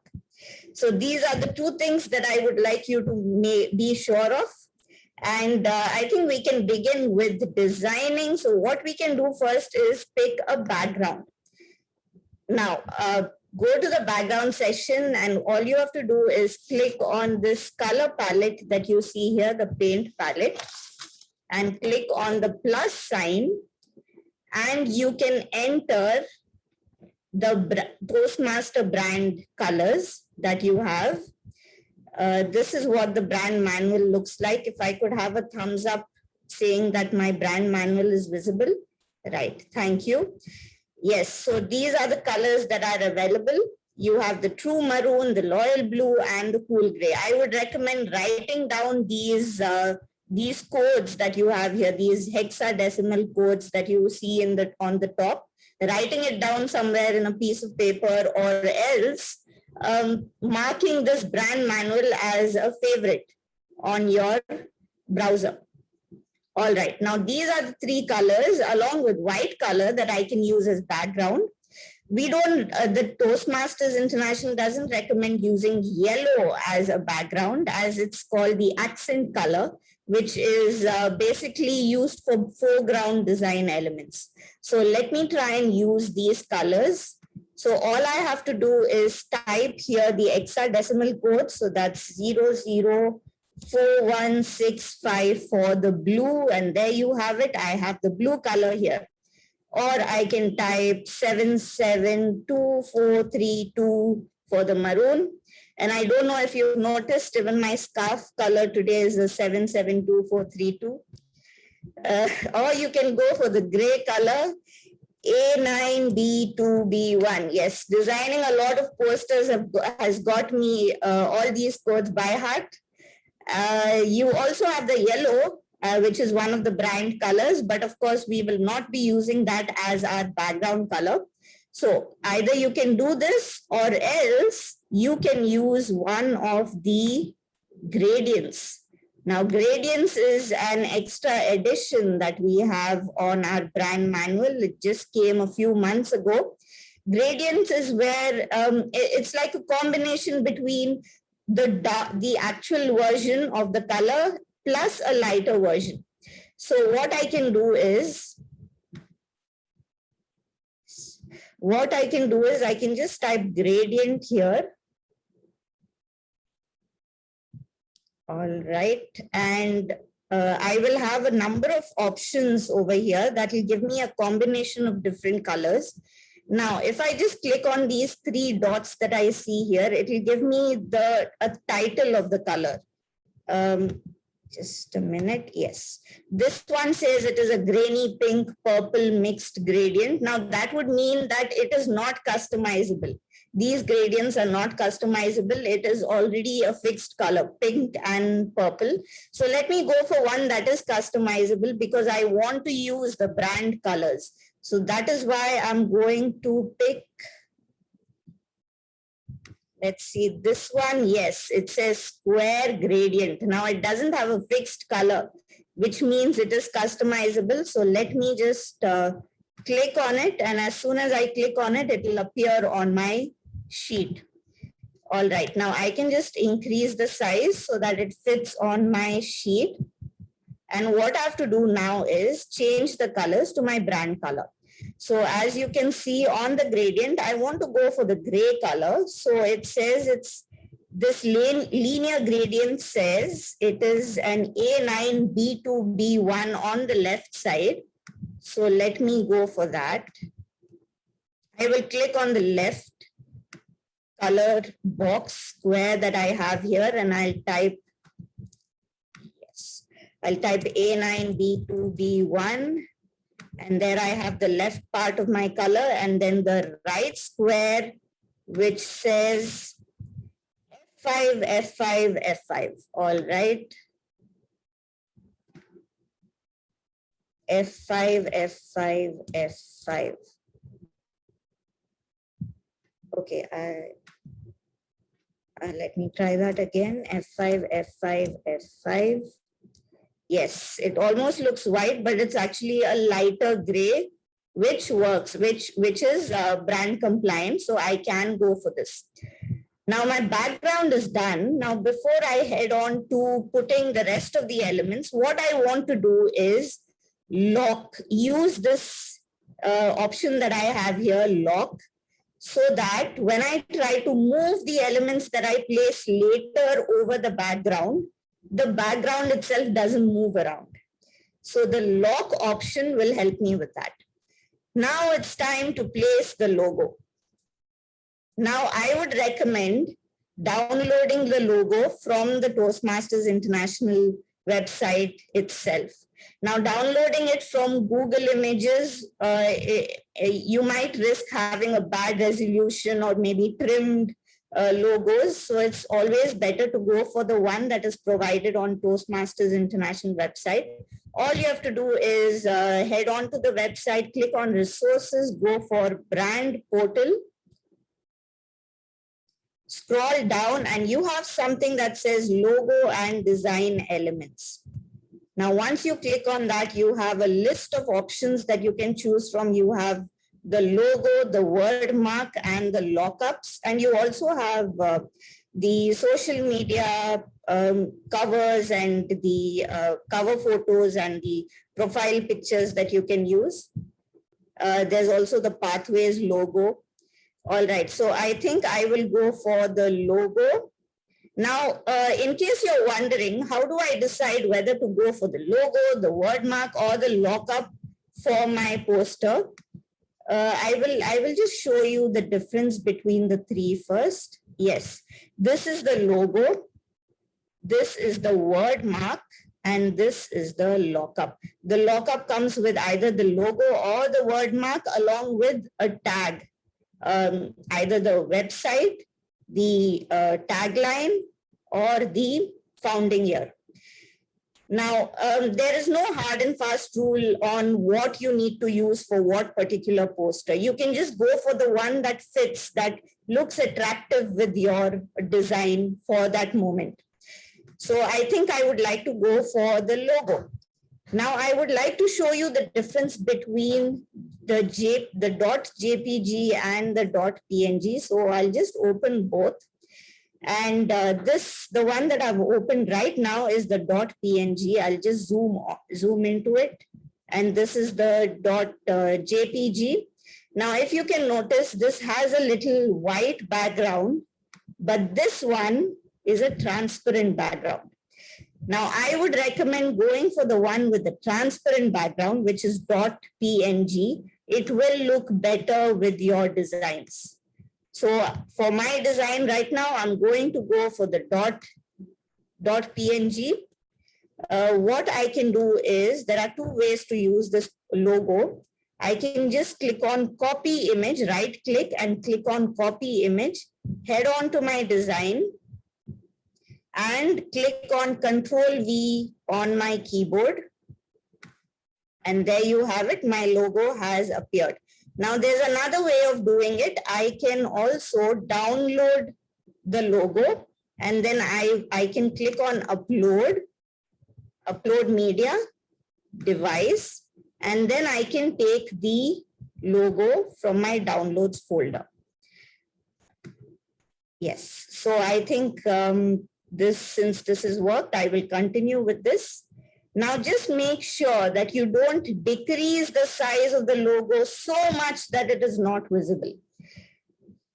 Speaker 5: So these are the 2 things that I would like you to be sure of. And I think we can begin with designing. So what we can do first is pick a background. Now, go to the background section, and all you have to do is click on this color palette that you see here, the paint palette, and click on the plus sign, and you can enter the Toastmaster brand colors that you have. This is what the brand manual looks like. If I could have a thumbs up saying that my brand manual is visible. Right, thank you. Yes, so these are the colors that are available. You have the true maroon, the loyal blue, and the cool gray. I would recommend writing down these codes that you have here, these hexadecimal codes that you see on the top, writing it down somewhere in a piece of paper, or else marking this brand manual as a favorite on your browser. All right, now these are the three colors along with white color that I can use as background. We don't, the Toastmasters International doesn't recommend using yellow as a background, as it's called the accent color, which is basically used for foreground design elements. So let me try and use these colors. So all I have to do is type here the hexadecimal code. So that's 004165 for the blue, and there you have it. I have the blue color here. Or I can type 772432 for the maroon. And I don't know if you've noticed, even my scarf color today is a 772432. Or you can go for the gray color, A9B2B1. Yes, designing a lot of posters has got me all these codes by heart. You also have the yellow, which is one of the brand colors, but of course we will not be using that as our background color. So either you can do this, or else you can use one of the gradients. Now gradients is an extra edition that we have on our brand manual. It just came a few months ago. Gradients is where it's like a combination between the actual version of the color plus a lighter version. So what I can do is I can just type gradient here. All right, and I will have a number of options over here that will give me a combination of different colors. Now, if I just click on these three dots that I see here, it will give me a title of the color. Just a minute. Yes, this one says it is a grainy pink purple mixed gradient. Now that would mean that it is not customizable. These gradients are not customizable. It is already a fixed color, pink and purple. So let me go for one that is customizable because I want to use the brand colors. So that is why I'm going to pick, let's see, this one. Yes, it says square gradient. Now it doesn't have a fixed color, which means it is customizable. So let me just click on it. And as soon as I click on it, it will appear on my sheet. All right, now I can just increase the size so that it fits on my sheet. And what I have to do now is change the colors to my brand color. So as you can see on the gradient, I want to go for the gray color. So it says it's this linear gradient says it is an A9B2B1 on the left side. So let me go for that. I will click on the left color box square that I have here, and I'll type, yes, I'll type A9B2B1. And there I have the left part of my color, and then the right square, which says F5, F5, F5. All right. F5, F5, F5. Okay, let me try that again. F5, F5, F5. Yes, it almost looks white, but it's actually a lighter gray, which works, which is brand compliant. So I can go for this. Now my background is done. Now, before I head on to putting the rest of the elements, what I want to do is use this option that I have here, lock, so that when I try to move the elements that I place later over the background itself doesn't move around. So the lock option will help me with that. Now it's time to place the logo. Now I would recommend downloading the logo from the Toastmasters International website itself. Now, downloading it from Google Images, you might risk having a bad resolution or maybe trimmed logos. So it's always better to go for the one that is provided on Toastmasters International website. All you have to do is head on to the website, click on resources, go for brand portal, scroll down, and you have something that says logo and design elements. Now, once you click on that, you have a list of options that you can choose from. You have the logo, the word mark, and the lockups. And you also have the social media covers and the cover photos and the profile pictures that you can use. There's also the Pathways logo. All right, so I think I will go for the logo. Now, in case you're wondering, how do I decide whether to go for the logo, the word mark, or the lockup for my poster? I will just show you the difference between the three first. Yes, this is the logo, this is the word mark, and this is the lockup. The lockup comes with either the logo or the word mark along with a tag, either the website, the tagline, or the founding year. Now, there is no hard and fast rule on what you need to use for what particular poster. You can just go for the one that fits, that looks attractive with your design for that moment. So I think I would like to go for the logo. Now, I would like to show you the difference between the .jpg and the .png. So I'll just open both. And the one that I've opened right now is the .png. I'll just zoom into it. And this is the .jpg. Now, if you can notice, this has a little white background, but this one is a transparent background. Now, I would recommend going for the one with the transparent background, which is .png. It will look better with your designs. So for my design right now, I'm going to go for the .png. What I can do is, there are two ways to use this logo. I can just click on copy image, right click and click on copy image, head on to my design and click on Control V on my keyboard. And there you have it, my logo has appeared. Now there's another way of doing it. I can also download the logo and then I can click on upload media, device, and then I can take the logo from my downloads folder. Yes, so I think since this has worked, I will continue with this. Now just make sure that you don't decrease the size of the logo so much that it is not visible.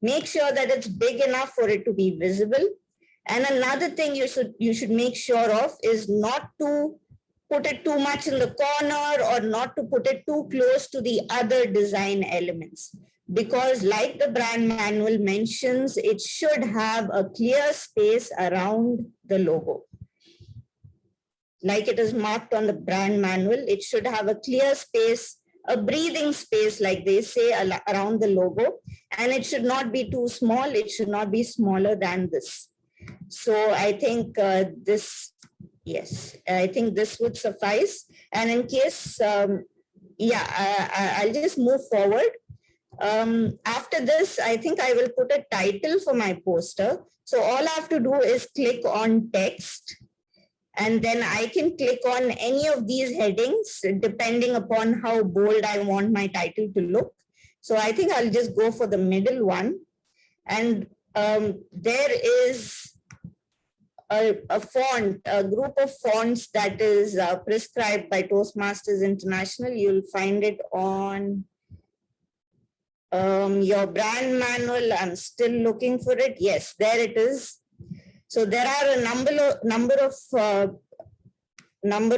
Speaker 5: Make sure that it's big enough for it to be visible. And another thing you should make sure of is not to put it too much in the corner or not to put it too close to the other design elements. Because like the brand manual mentions, it should have a clear space around the logo. Like it is marked on the brand manual, it should have a clear space, a breathing space, like they say, around the logo. And it should not be too small. It should not be smaller than this. So I think I think this would suffice. And in case, I'll just move forward. After this, I think I will put a title for my poster. So all I have to do is click on text. And then I can click on any of these headings depending upon how bold I want my title to look. So I think I'll just go for the middle one. And there is a font, a group of fonts that is prescribed by Toastmasters International. You'll find it on your brand manual. I'm still looking for it. Yes, there it is. So there are a number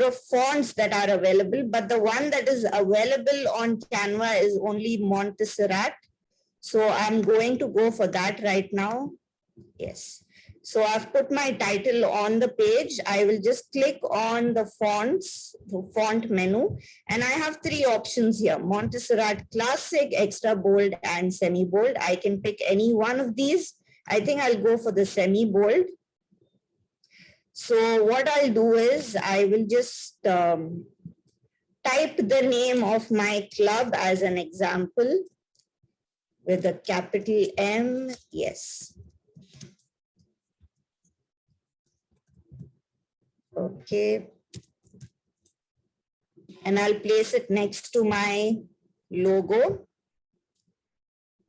Speaker 5: of fonts that are available, but the one that is available on Canva is only Montserrat. So I'm going to go for that right now. Yes. So I've put my title on the page. I will just click on the fonts, the font menu, and I have three options here: Montserrat Classic, Extra Bold, and Semi Bold. I can pick any one of these. I think I'll go for the Semi Bold. So what I'll do is I will just type the name of my club as an example with a capital M. Yes. Okay. And I'll place it next to my logo.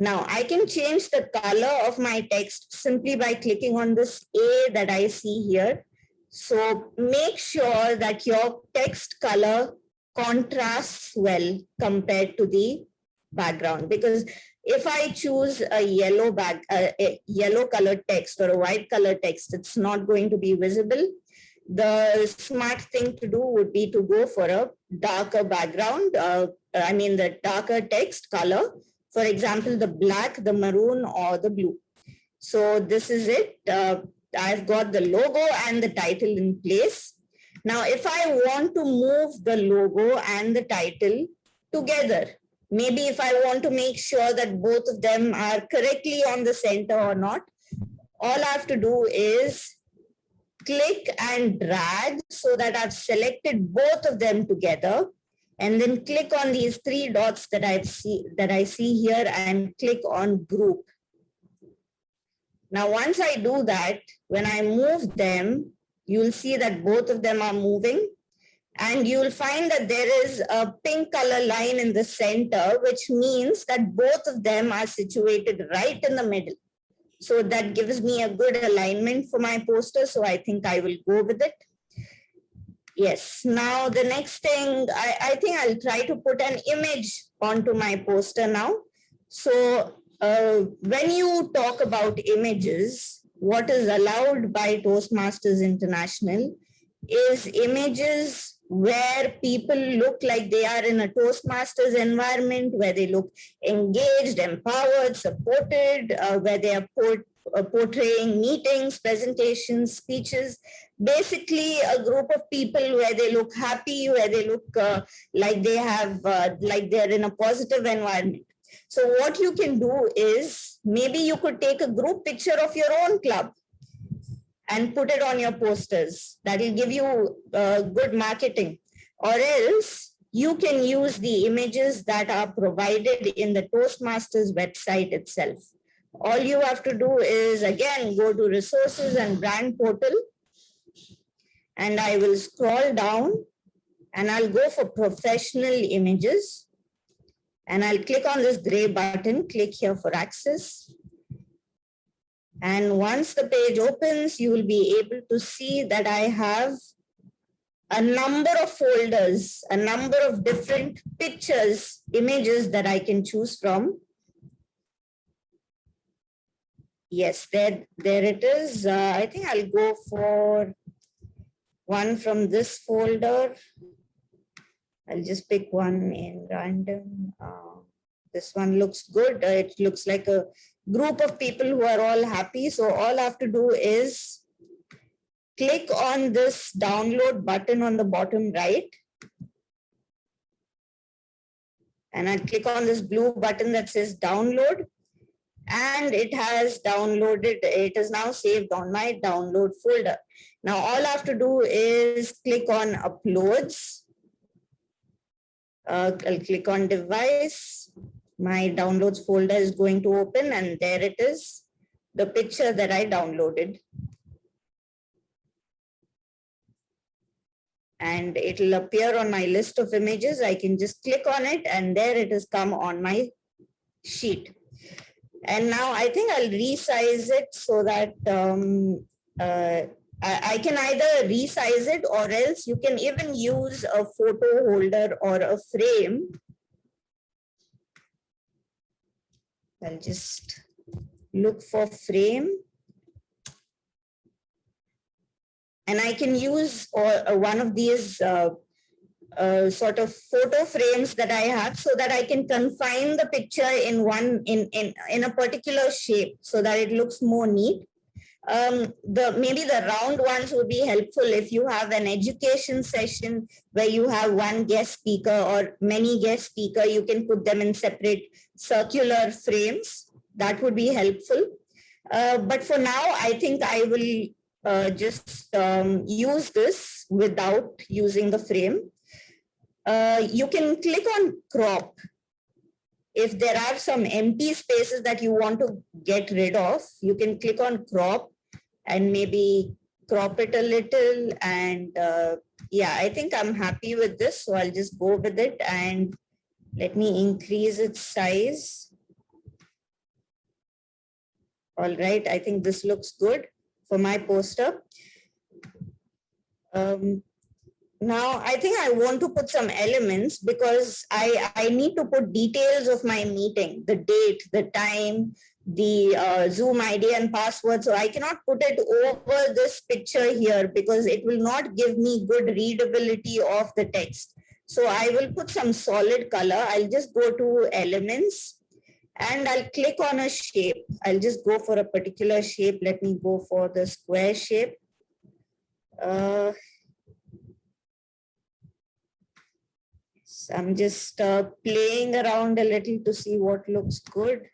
Speaker 5: Now I can change the color of my text simply by clicking on this A that I see here. So make sure that your text color contrasts well compared to the background, because if I choose a yellow colored text or a white colored text, it's not going to be visible. The smart thing to do would be to go for a darker background, the darker text color. For example, the black, the maroon, or the blue. So this is it. I've got the logo and the title in place. Now, if I want to move the logo and the title together, maybe if I want to make sure that both of them are correctly on the center or not, all I have to do is click and drag so that I've selected both of them together, and then click on these three dots that I see here and click on group. Now, once I do that, when I move them, you'll see that both of them are moving, and you'll find that there is a pink color line in the center, which means that both of them are situated right in the middle. So that gives me a good alignment for my poster. So I think I will go with it. Yes. Now the next thing, I think I'll try to put an image onto my poster now. So when you talk about images, what is allowed by Toastmasters International is images where people look like they are in a Toastmasters environment, where they look engaged, empowered, supported, where they are portraying meetings, presentations, speeches, basically a group of people where they look happy, where they look like they have, like they're in a positive environment. So what you can do is maybe you could take a group picture of your own club and put it on your posters. That will give you good marketing. Or else you can use the images that are provided in the Toastmasters website itself. All you have to do is, again, go to Resources and Brand Portal. And I will scroll down and I'll go for Professional Images. And I'll click on this gray button, click here for access. And once the page opens, you will be able to see that I have a number of folders, a number of different pictures, images that I can choose from. Yes, there it is. I think I'll go for one from this folder. I'll just pick one in random. This one looks good. It looks like a group of people who are all happy. So all I have to do is click on this download button on the bottom right. And I click on this blue button that says download. And it has downloaded, it is now saved on my download folder. Now all I have to do is click on uploads. I'll click on device. My downloads folder is going to open, and there it is, the picture that I downloaded. And it'll appear on my list of images. I can just click on it, and there it has come on my sheet. And now I think I'll resize it so that I can either resize it, or else you can even use a photo holder or a frame. I'll just look for frame. And I can use one of these sort of photo frames that I have, so that I can confine the picture in a particular shape so that it looks more neat. Maybe the round ones would be helpful if you have an education session where you have one guest speaker or many guest speaker, you can put them in separate circular frames. That would be helpful. But for now, I think I will just use this without using the frame. You can click on crop. If there are some empty spaces that you want to get rid of, you can click on crop and maybe crop it a little. And yeah, I think I'm happy with this. So I'll just go with it and let me increase its size. All right, I think this looks good for my poster. Now, I think I want to put some elements because I need to put details of my meeting, the date, the time, the Zoom ID and password. So I cannot put it over this picture here because it will not give me good readability of the text. So I will put some solid color. I'll just go to elements and I'll click on a shape. I'll just go for a particular shape. Let me go for the square shape. So I'm just playing around a little to see what looks good.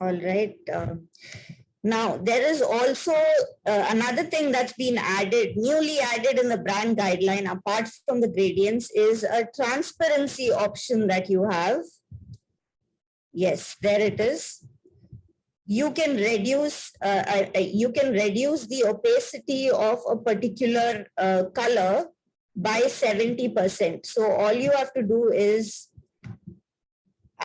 Speaker 5: All right. Now, there is also another thing that's been added, newly added in the brand guideline, apart from the gradients, is a transparency option that you have. Yes, there it is. You can reduce the opacity of a particular color by 70%. So all you have to do is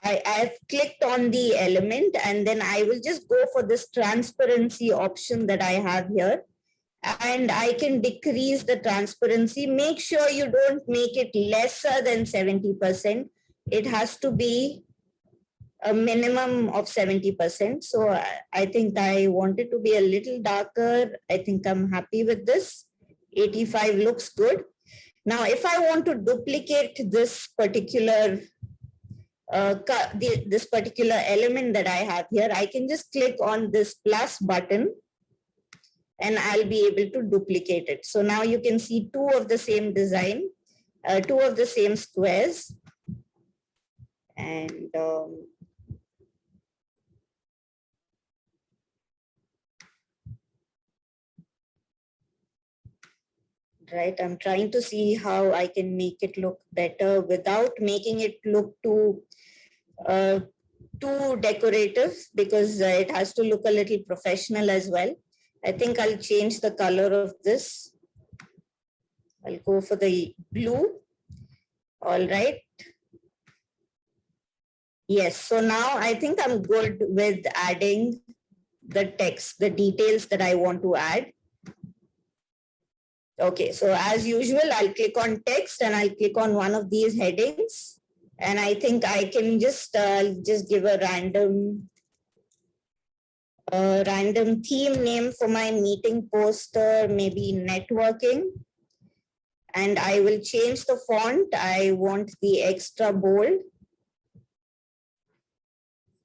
Speaker 5: I've clicked on the element and then I will just go for this transparency option that I have here. And I can decrease the transparency. Make sure you don't make it lesser than 70%. It has to be a minimum of 70%. So I think I want it to be a little darker. I think I'm happy with this. 85 looks good. Now, if I want to duplicate this particular this particular element that I have here, I can just click on this plus button and I'll be able to duplicate it. So now you can see two of the same design, two of the same squares. And right, I'm trying to see how I can make it look better without making it look too decorative, because it has to look a little professional as well. I think I'll change the color of this. I'll go for the blue. All right. Yes, so now I think I'm good with adding the text, the details that I want to add. Okay, so as usual, I'll click on text and I'll click on one of these headings. And I think I can just give a random theme name for my meeting poster, maybe networking. And I will change the font. I want the extra bold.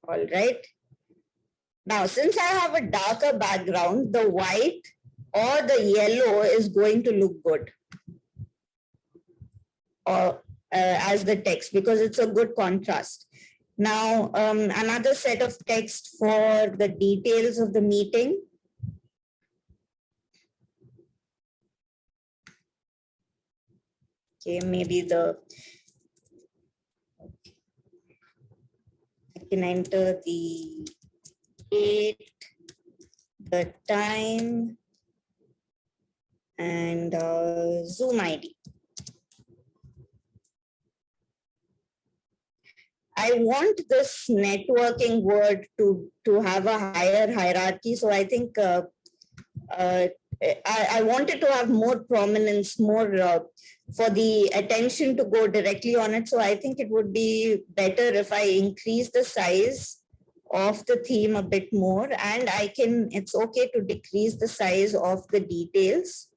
Speaker 5: All right. Now, since I have a darker background, the white or the yellow is going to look good. Or as the text, because it's a good contrast. Now, another set of text for the details of the meeting. Okay, maybe I can enter the date, the time, and Zoom ID. I want this networking word to have a higher hierarchy. So I think I wanted to have more prominence, more for the attention to go directly on it. So I think it would be better if I increase the size of the theme a bit more, and it's okay to decrease the size of the details.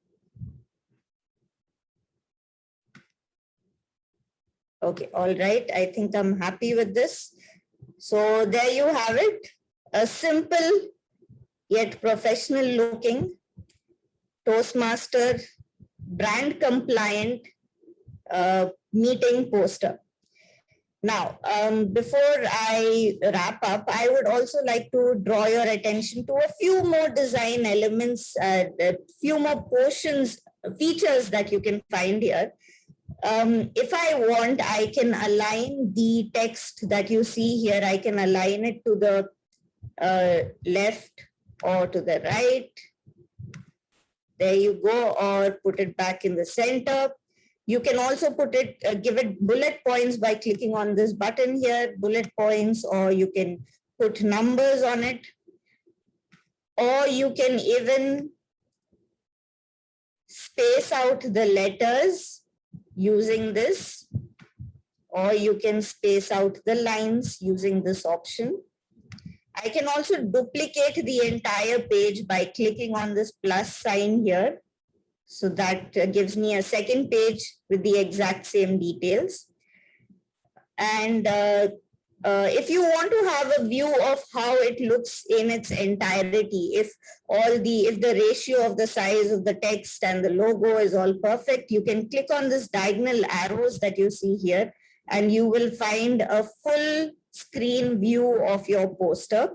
Speaker 5: Okay, all right. I think I'm happy with this. So there you have it, a simple yet professional looking Toastmaster brand compliant meeting poster. Now, before I wrap up, I would also like to draw your attention to a few more design elements, a few more features that you can find here. If I want, I can align the text that you see here. I can align it to the left or to the right. There you go, or put it back in the center. You can also put it, give it bullet points by clicking on this button here, bullet points, or you can put numbers on it. Or you can even space out the letters using this, or you can space out the lines using this option. I can also duplicate the entire page by clicking on this plus sign here. So that gives me a second page with the exact same details. And if you want to have a view of how it looks in its entirety, if the ratio of the size of the text and the logo is all perfect, you can click on this diagonal arrows that you see here, and you will find a full screen view of your poster.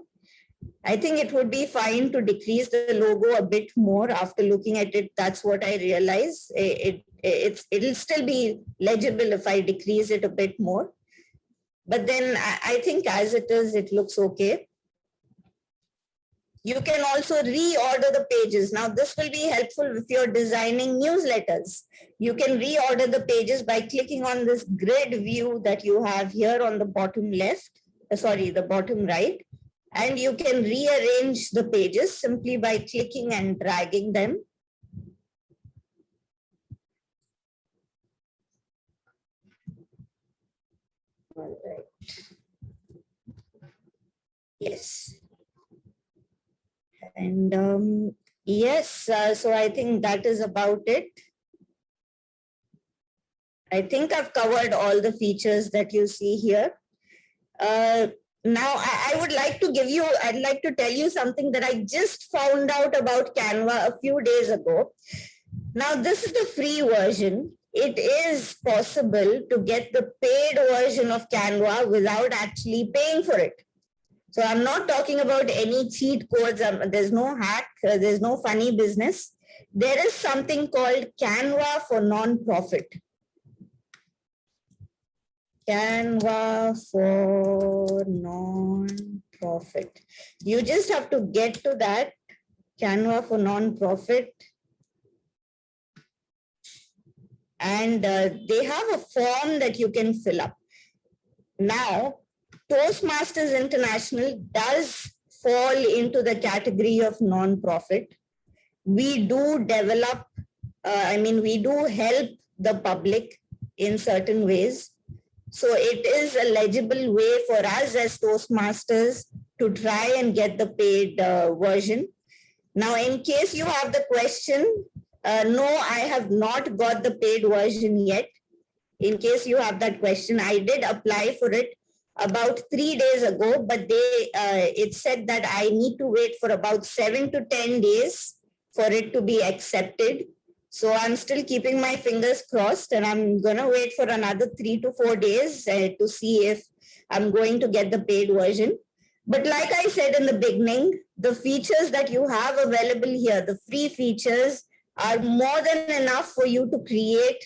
Speaker 5: I think it would be fine to decrease the logo a bit more after looking at it. That's what I realize. It'll still be legible if I decrease it a bit more. But then I think as it is, it looks okay. You can also reorder the pages. Now, this will be helpful if you're designing newsletters. You can reorder the pages by clicking on this grid view that you have here on the bottom left, the bottom right. And you can rearrange the pages simply by clicking and dragging them. All right. Yes. And yes, so I think that is about it. I think I've covered all the features that you see here. Now, I would like to I'd like to tell you something that I just found out about Canva a few days ago. Now, this is the free version. It is possible to get the paid version of Canva without actually paying for it. So I'm not talking about any cheat codes. There's no hack. There's no funny business. There is something called Canva for non-profit. Canva for non-profit. You just have to get to that, Canva for non-profit. And they have a form that you can fill up. Now, Toastmasters International does fall into the category of non-profit. We do develop, we do help the public in certain ways. So it is a legible way for us as Toastmasters to try and get the paid version. Now, in case you have the question, no, I have not got the paid version yet. In case you have that question, I did apply for it about 3 days ago, but it said that I need to wait for about 7 to 10 days for it to be accepted. So I'm still keeping my fingers crossed, and I'm going to wait for another 3 to 4 days to see if I'm going to get the paid version. But like I said in the beginning, the features that you have available here, the free features, are more than enough for you to create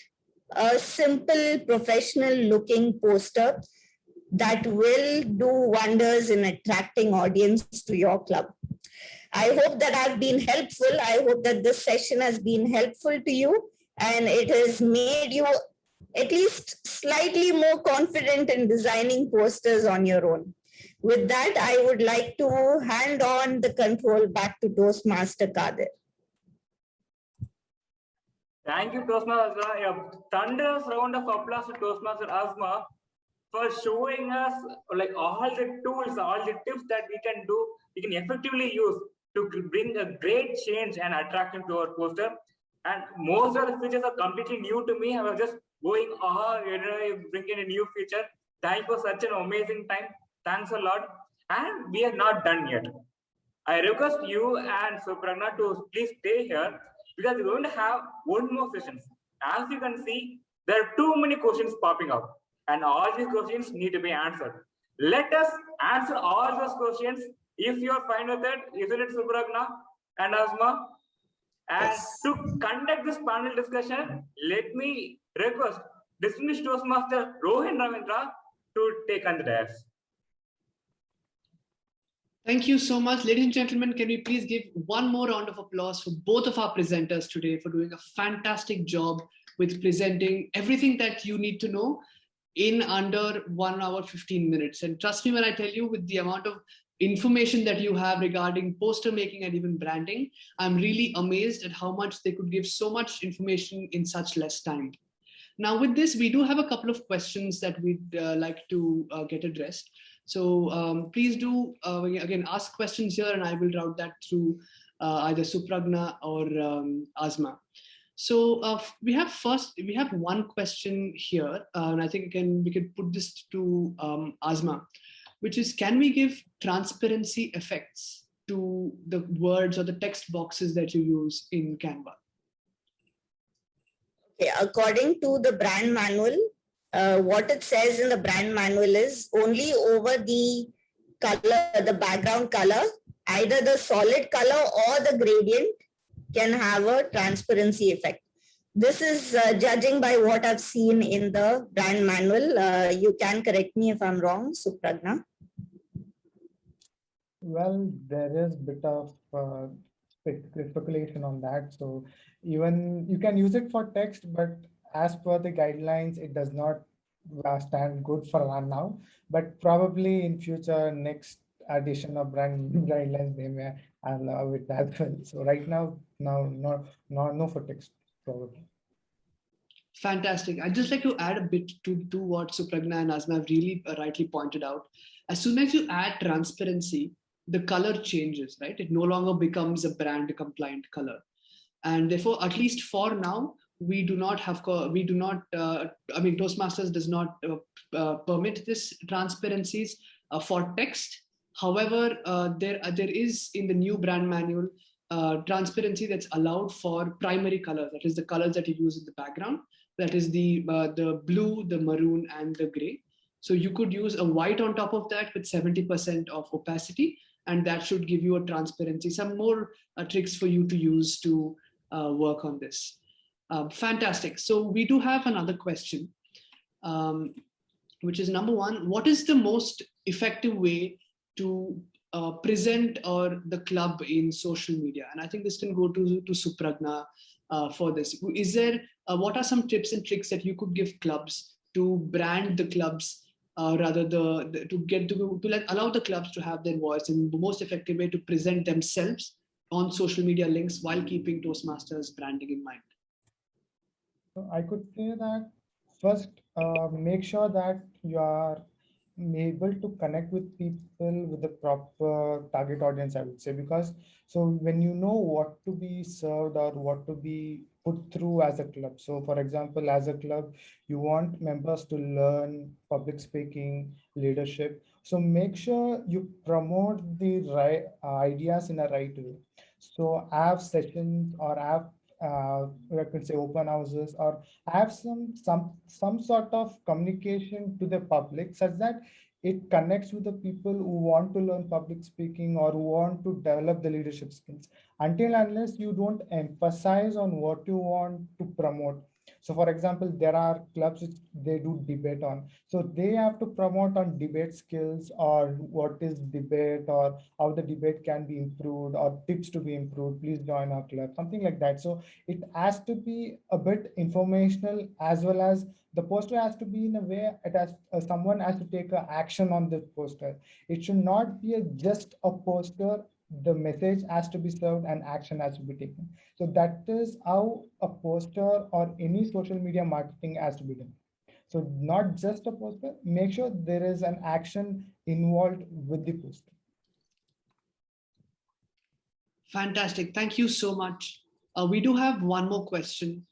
Speaker 5: a simple, professional looking poster that will do wonders in attracting audience to your club. I hope that I've been helpful. I hope that this session has been helpful to you, and it has made you at least slightly more confident in designing posters on your own. With that, I would like to hand on the control back to Toastmaster Kadir.
Speaker 1: Thank you, Toastmaster. A thunderous round of applause to Toastmaster Azma for showing us like all the tools, all the tips that we can effectively use to bring a great change and attraction to our poster. And most of the features are completely new to me. I was just going, bringing a new feature. Thank you for such an amazing time. Thanks a lot. And we are not done yet. I request you and Supragna to please stay here because we're going to have one more session. As you can see, there are too many questions popping up, and all these questions need to be answered. Let us answer all those questions if you are fine with it, isn't it, Supragna and Azma? And
Speaker 5: Yes.
Speaker 1: to conduct this panel discussion, let me request distinguished Toastmaster Rohan Ravindra to take on the dais.
Speaker 2: Thank you so much. Ladies and gentlemen, can we please give one more round of applause for both of our presenters today for doing a fantastic job with presenting everything that you need to know in under 1 hour, 15 minutes. And trust me when I tell you, with the amount of information that you have regarding poster making and even branding, I'm really amazed at how much they could give so much information in such less time. Now with this, we do have a couple of questions that we'd like to get addressed. So please do, again, ask questions here and I will route that through either Supragna or Azma. So we have one question here, and I think we can put this to Azma, which is, can we give transparency effects to the words or the text boxes that you use in Canva?
Speaker 5: Okay, according to the brand manual, what it says in the brand manual is only over the color, the background color, either the solid color or the gradient can have a transparency effect. This is judging by what I've seen in the brand manual. You can correct me if I'm wrong, Supragna.
Speaker 4: Well, there is a bit of speculation on that. So even you can use it for text, but as per the guidelines, it does not stand good for now. But probably in future, next edition of brand guidelines, they may allow it as well. So right now, no for text probably.
Speaker 2: Fantastic. I'd just like to add a bit to what Supragna and Azma have really rightly pointed out. As soon as you add transparency, the color changes, right? It no longer becomes a brand compliant color. And therefore, at least for now, we do not, Toastmasters does not permit this transparencies for text. However, there is in the new brand manual transparency that's allowed for primary colors. That is the colors that you use in the background. That is the blue, the maroon, and the gray. So you could use a white on top of that with 70% of opacity, and that should give you a transparency. Some more tricks for you to use to work on this. Fantastic. So we do have another question, which is number one, what is the most effective way to present or the club in social media? And I think this can go to Supragna for this. Is there, what are some tips and tricks that you could give clubs to brand the clubs, rather to allow the clubs to have their voice in the most effective way to present themselves on social media links while keeping Toastmasters branding in mind?
Speaker 4: So I could say that first, make sure that you are able to connect with people with the proper target audience, I would say, because so when you know what to be served or what to be put through as a club. So for example, as a club, you want members to learn public speaking, leadership. So make sure you promote the right ideas in a right way. So have sessions or have I could say open houses, or have some sort of communication to the public such that it connects with the people who want to learn public speaking or who want to develop the leadership skills. Until unless you don't emphasize on what you want to promote. So for example, there are clubs which they do debate on. So they have to promote on debate skills or what is debate or how the debate can be improved or tips to be improved. Please join our club, something like that. So it has to be a bit informational, as well as the poster has to be in a way it has someone has to take action on the poster. It should not be just a poster. The message has to be served and action has to be taken. So that is how a poster or any social media marketing has to be done. So not just a poster, make sure there is an action involved with the poster.
Speaker 2: Fantastic. Thank you so much. We do have one more question.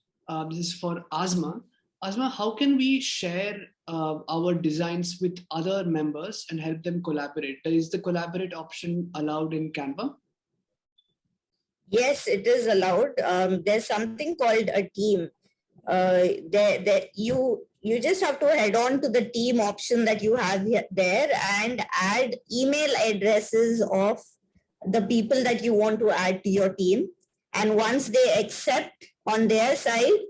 Speaker 2: This is for Azma. Azma, how can we share our designs with other members and help them collaborate? Is the collaborate option allowed in Canva?
Speaker 5: Yes, it is allowed. There's something called a team. You just have to head on to the team option that you have there and add email addresses of the people that you want to add to your team. And once they accept on their side,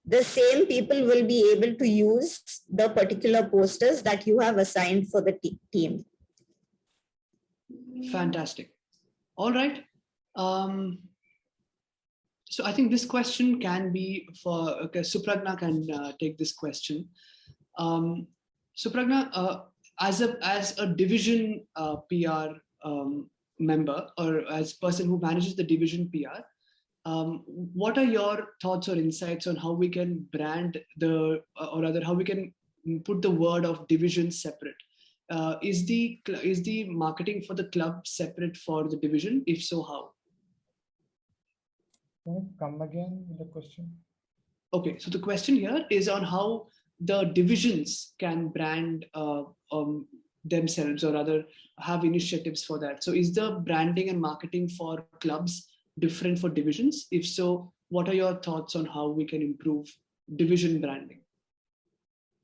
Speaker 5: the same people will be able to use the particular posters that you have assigned for the team.
Speaker 2: Fantastic. All right. So I think this question can be for, okay, Supragna can take this question. Supragna, as a division PR member, or as person who manages the division PR, what are your thoughts or insights on how we can brand or rather how we can put the word of division separate? Is the marketing for the club separate for the division? If so, how?
Speaker 4: Can you come again with the question?
Speaker 2: Okay, so the question here is on how the divisions can brand themselves, or rather have initiatives for that. So is the branding and marketing for clubs different for divisions? If so, what are your thoughts on how we can improve division branding?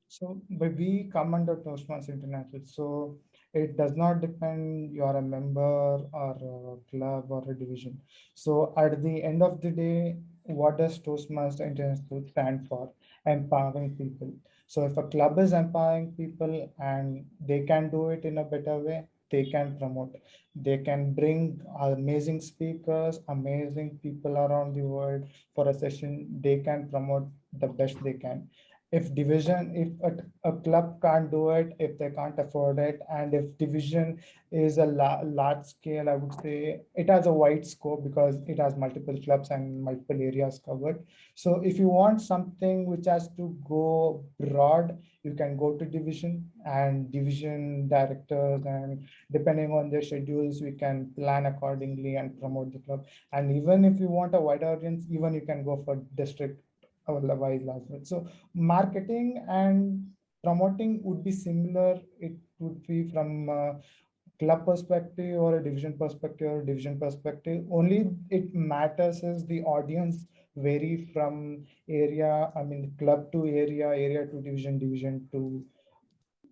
Speaker 4: So, but we come under Toastmasters International. So it does not depend you're a member or a club or a division. So at the end of the day, what does Toastmasters International stand for? Empowering people. So if a club is empowering people and they can do it in a better way, they can promote. They can bring amazing speakers, amazing people around the world for a session. They can promote the best they can. If a club can't do it, if they can't afford it, and if division is a large scale, I would say it has a wide scope because it has multiple clubs and multiple areas covered. So if you want something which has to go broad, you can go to division, and division directors, and depending on their schedules, we can plan accordingly and promote the club. And even if you want a wider audience, even you can go for district otherwise as well. So marketing and promoting would be similar. It would be from a club perspective or a division perspective. Only it matters is the audience vary from area, I mean club to area to division to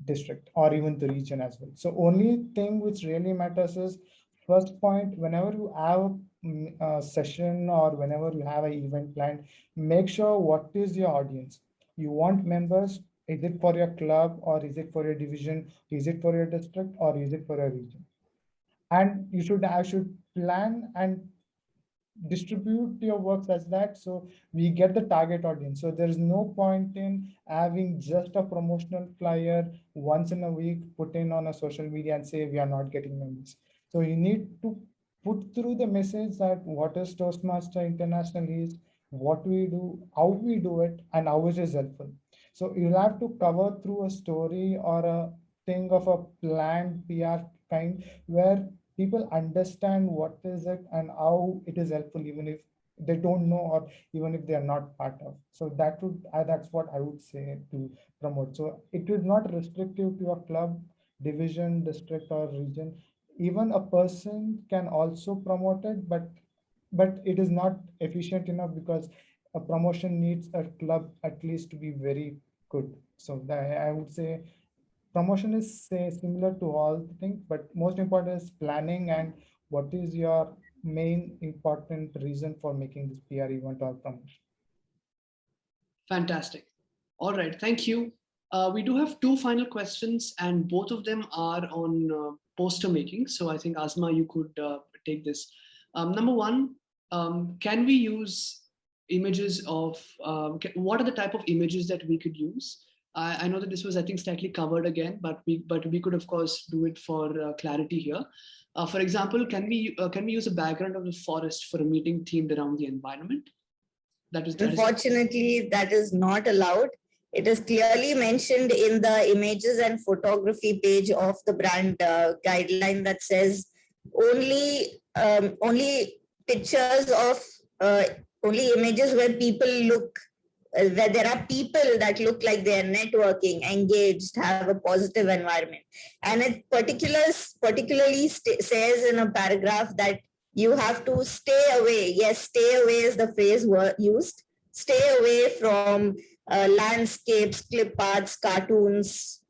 Speaker 4: district, or even the region as well. So only thing which really matters is first point, whenever you have a session or whenever you have an event planned, make sure what is your audience. You want members, is it for your club or is it for your division? Is it for your district or is it for your region? And I should plan and distribute your works as that, so we get the target audience. So there is no point in having just a promotional flyer once in a week put in on a social media and say we are not getting members. So you need to put through the message that what is Toastmaster International is, what we do, how we do it, and how it is helpful. So you'll have to cover through a story or a thing of a planned PR kind, where people understand what is it and how it is helpful, even if they don't know or even if they are not part of. So that's what I would say to promote. So it is not restrictive to a club, division, district, or region. Even a person can also promote it, but it is not efficient enough because a promotion needs a club at least to be very good. So I would say promotion is similar to all the things, but most important is planning and what is your main important reason for making this PR event or promotion.
Speaker 2: Fantastic. All right, thank you. We do have two final questions, and both of them are on poster making. So I think Azma, you could take this. Number one, can we use images of, what are the type of images that we could use? I know that this was, I think, slightly covered again, but we could of course do it for clarity here. For example, can we use a background of the forest for a meeting themed around the environment?
Speaker 5: Unfortunately, that is not allowed. It is clearly mentioned in the images and photography page of the brand guideline that says only pictures of only images where people look where there are people that look like they are networking, engaged, have a positive environment. And it particularly says in a paragraph that you have to stay away. Yes, stay away is the phrase used. Stay away from landscapes, clip arts, cartoons,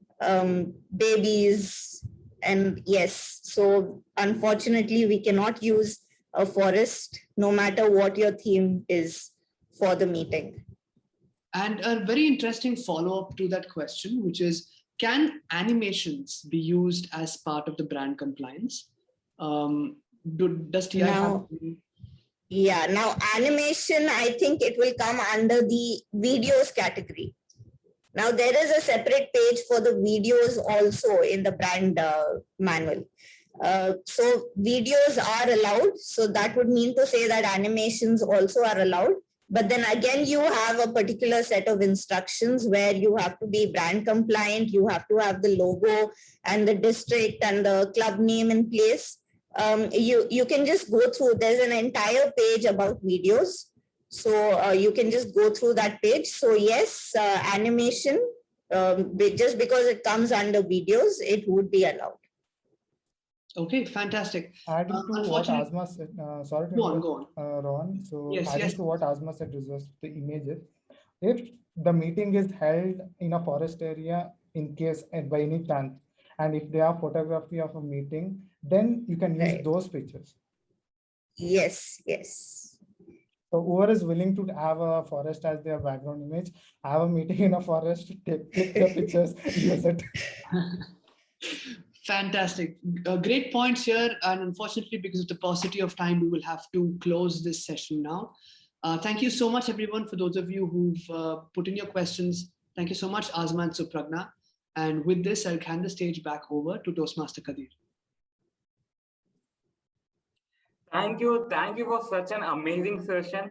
Speaker 5: babies. And yes, so unfortunately, we cannot use a forest, no matter what your theme is for the meeting.
Speaker 2: And a very interesting follow-up to that question, which is, can animations be used as part of the brand compliance? Does TI have?
Speaker 5: Yeah, now animation, I think it will come under the videos category. Now there is a separate page for the videos also in the brand manual. So videos are allowed. So that would mean to say that animations also are allowed. But then again, you have a particular set of instructions where you have to be brand compliant. You have to have the logo and the district and the club name in place. You can just go through, there's an entire page about videos. So you can just go through that page. So yes, animation, just because it comes under videos, it would be allowed.
Speaker 2: Okay, fantastic.
Speaker 4: Adding to what Azma said, sorry to
Speaker 2: go
Speaker 4: interrupt, Rohan. So
Speaker 2: Yes,
Speaker 4: adding
Speaker 2: yes.
Speaker 4: to what Azma said is just the images. If the meeting is held in a forest area, in case and by any chance, and if they have photography of a meeting, then you can use
Speaker 5: Right.
Speaker 4: those pictures.
Speaker 5: Yes, yes.
Speaker 4: So whoever is willing to have a forest as their background image, have a meeting in a forest, click the pictures, use it.
Speaker 2: Fantastic. Great points here. And unfortunately, because of the paucity of time, we will have to close this session now. Thank you so much, everyone, for those of you who've put in your questions. Thank you so much, Azma and Supragna. And with this, I'll hand the stage back over to Toastmaster Kadir.
Speaker 1: Thank you for such an amazing session.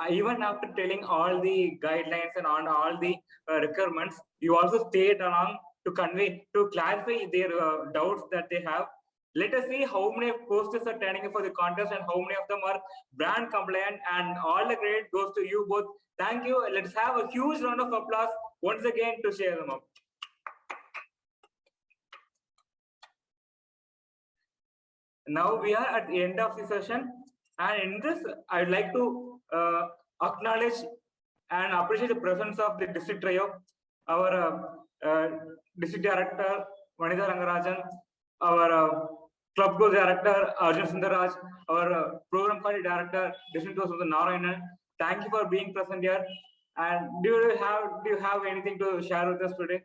Speaker 1: Even after telling all the guidelines and on all the requirements, you also stayed along to clarify their doubts that they have. Let us see how many posters are turning up for the contest and how many of them are brand compliant, and all the credit goes to you both. Thank you. Let's have a huge round of applause once again to share them up. Now we are at the end of the session, and in this, I'd like to acknowledge and appreciate the presence of the district trio, our district director Vanitha Rangarajan, our club goal director Arjun Sundaraj, our program committee director District Toastmaster Narayanan. Thank you for being present here. And do you have anything to share with us today?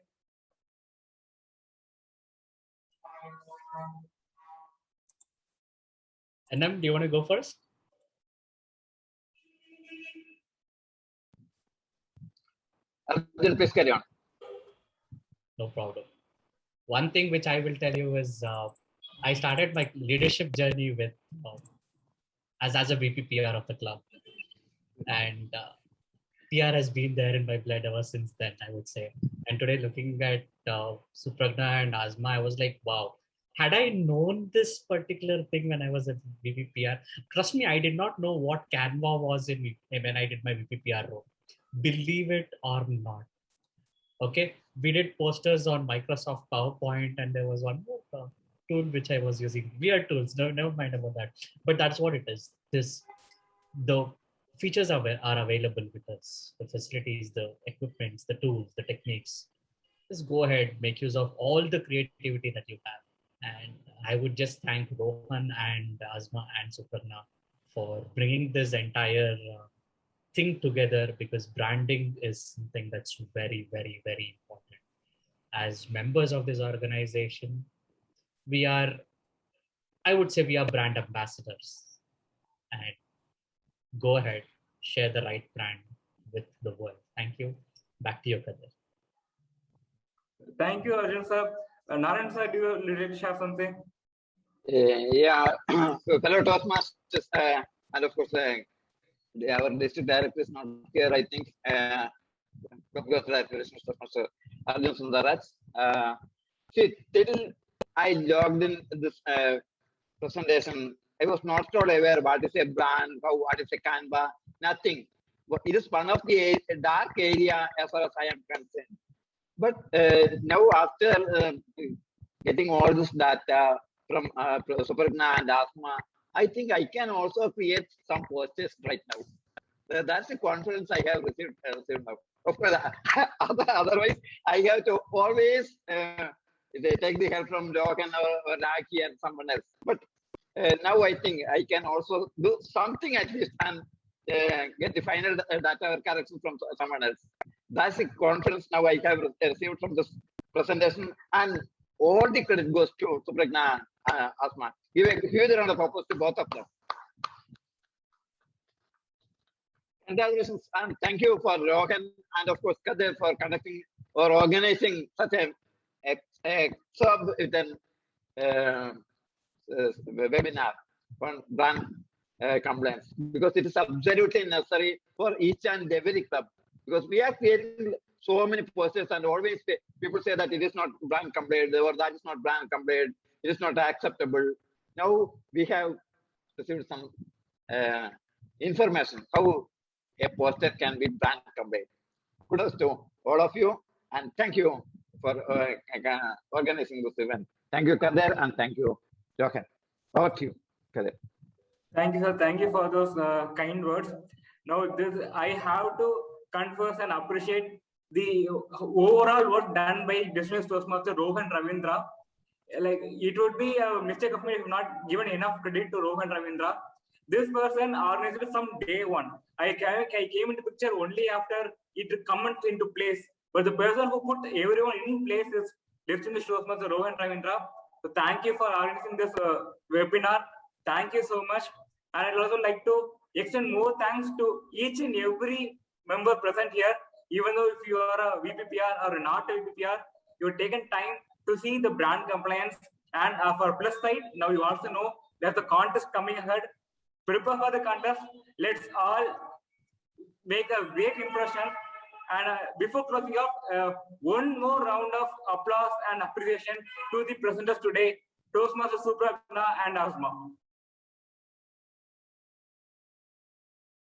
Speaker 6: Anam, do you want to go first?
Speaker 7: Arjun, please carry on.
Speaker 6: No problem. One thing which I will tell you is I started my leadership journey with as a VP PR of the club, and PR has been there in my blood ever since then, I would say. And today, looking at Supragna and Azma, I was like, wow. Had I known this particular thing when I was at VP PR, trust me, I did not know what Canva was when I did my VP PR role. Believe it or not. Okay, we did posters on Microsoft PowerPoint, and there was one more tool which I was using. Weird tools, never mind about that. But that's what it is. The features are available with us. The facilities, the equipments, the tools, the techniques. Just go ahead, make use of all the creativity that you have. And I would just thank Rohan and Azma and Supragna for bringing this entire thing together, because branding is something that's very, very, very important. As members of this organization, I would say we are brand ambassadors. And go ahead, share the right brand with the world. Thank you. Back to you, Kadir.
Speaker 1: Thank you, Arjun sir. Narayan sir, do you like to share something?
Speaker 7: Yeah, so fellow Toastmasters, and of course, our district director is not here, I think. Arjun Sundaraj. See, till I logged in this presentation, I was not at all aware what is a brand, what is a Canva, nothing. it is one of the dark area as far as I am concerned. But now after getting all this data from Supragna and Azma, I think I can also create some posters right now. That's the confidence I have received now. Of course, otherwise I have to always take the help from Rohan or Raki and someone else. But now I think I can also do something at least and get the final data or correction from someone else. That's the confidence now I have received from this presentation, and all the credit goes to Supragna and Azma. Give a huge round of applause to both of them. Congratulations and thank you for Rohan and of course Kadir for conducting or organizing such a exorbitant webinar on brand compliance, because it is absolutely necessary for each and every club, because we are creating so many posters and always people say that it is not brand compliant or that is not brand compliant, it is not acceptable. Now we have received some information how a poster can be brand compliant. Kudos to all of you and thank you for organizing this event. Thank you, Kadir, and thank you, Rohan. Over to you, Kadir.
Speaker 1: Thank you, sir. Thank you for those kind words. Now, I have to confess and appreciate the overall work done by Distinguished Toastmaster Rohan Ravindra. Like, it would be a mistake of me if not given enough credit to Rohan Ravindra. This person organized it from day one. I came into picture only after it comes into place. But the person who put everyone in place is Distinguished Toastmaster Rohan Ravindra. So thank you for organizing this webinar. Thank you so much. And I'd also like to extend more thanks to each and every member present here. Even though if you are a VPPR or not a VPPR, you've taken time to see the brand compliance. And for plus side, now you also know there's a contest coming ahead. Prepare for the contest. Let's all make a great impression. And before closing off, one more round of applause and appreciation to the presenters today, Toastmaster Supragna and Azma.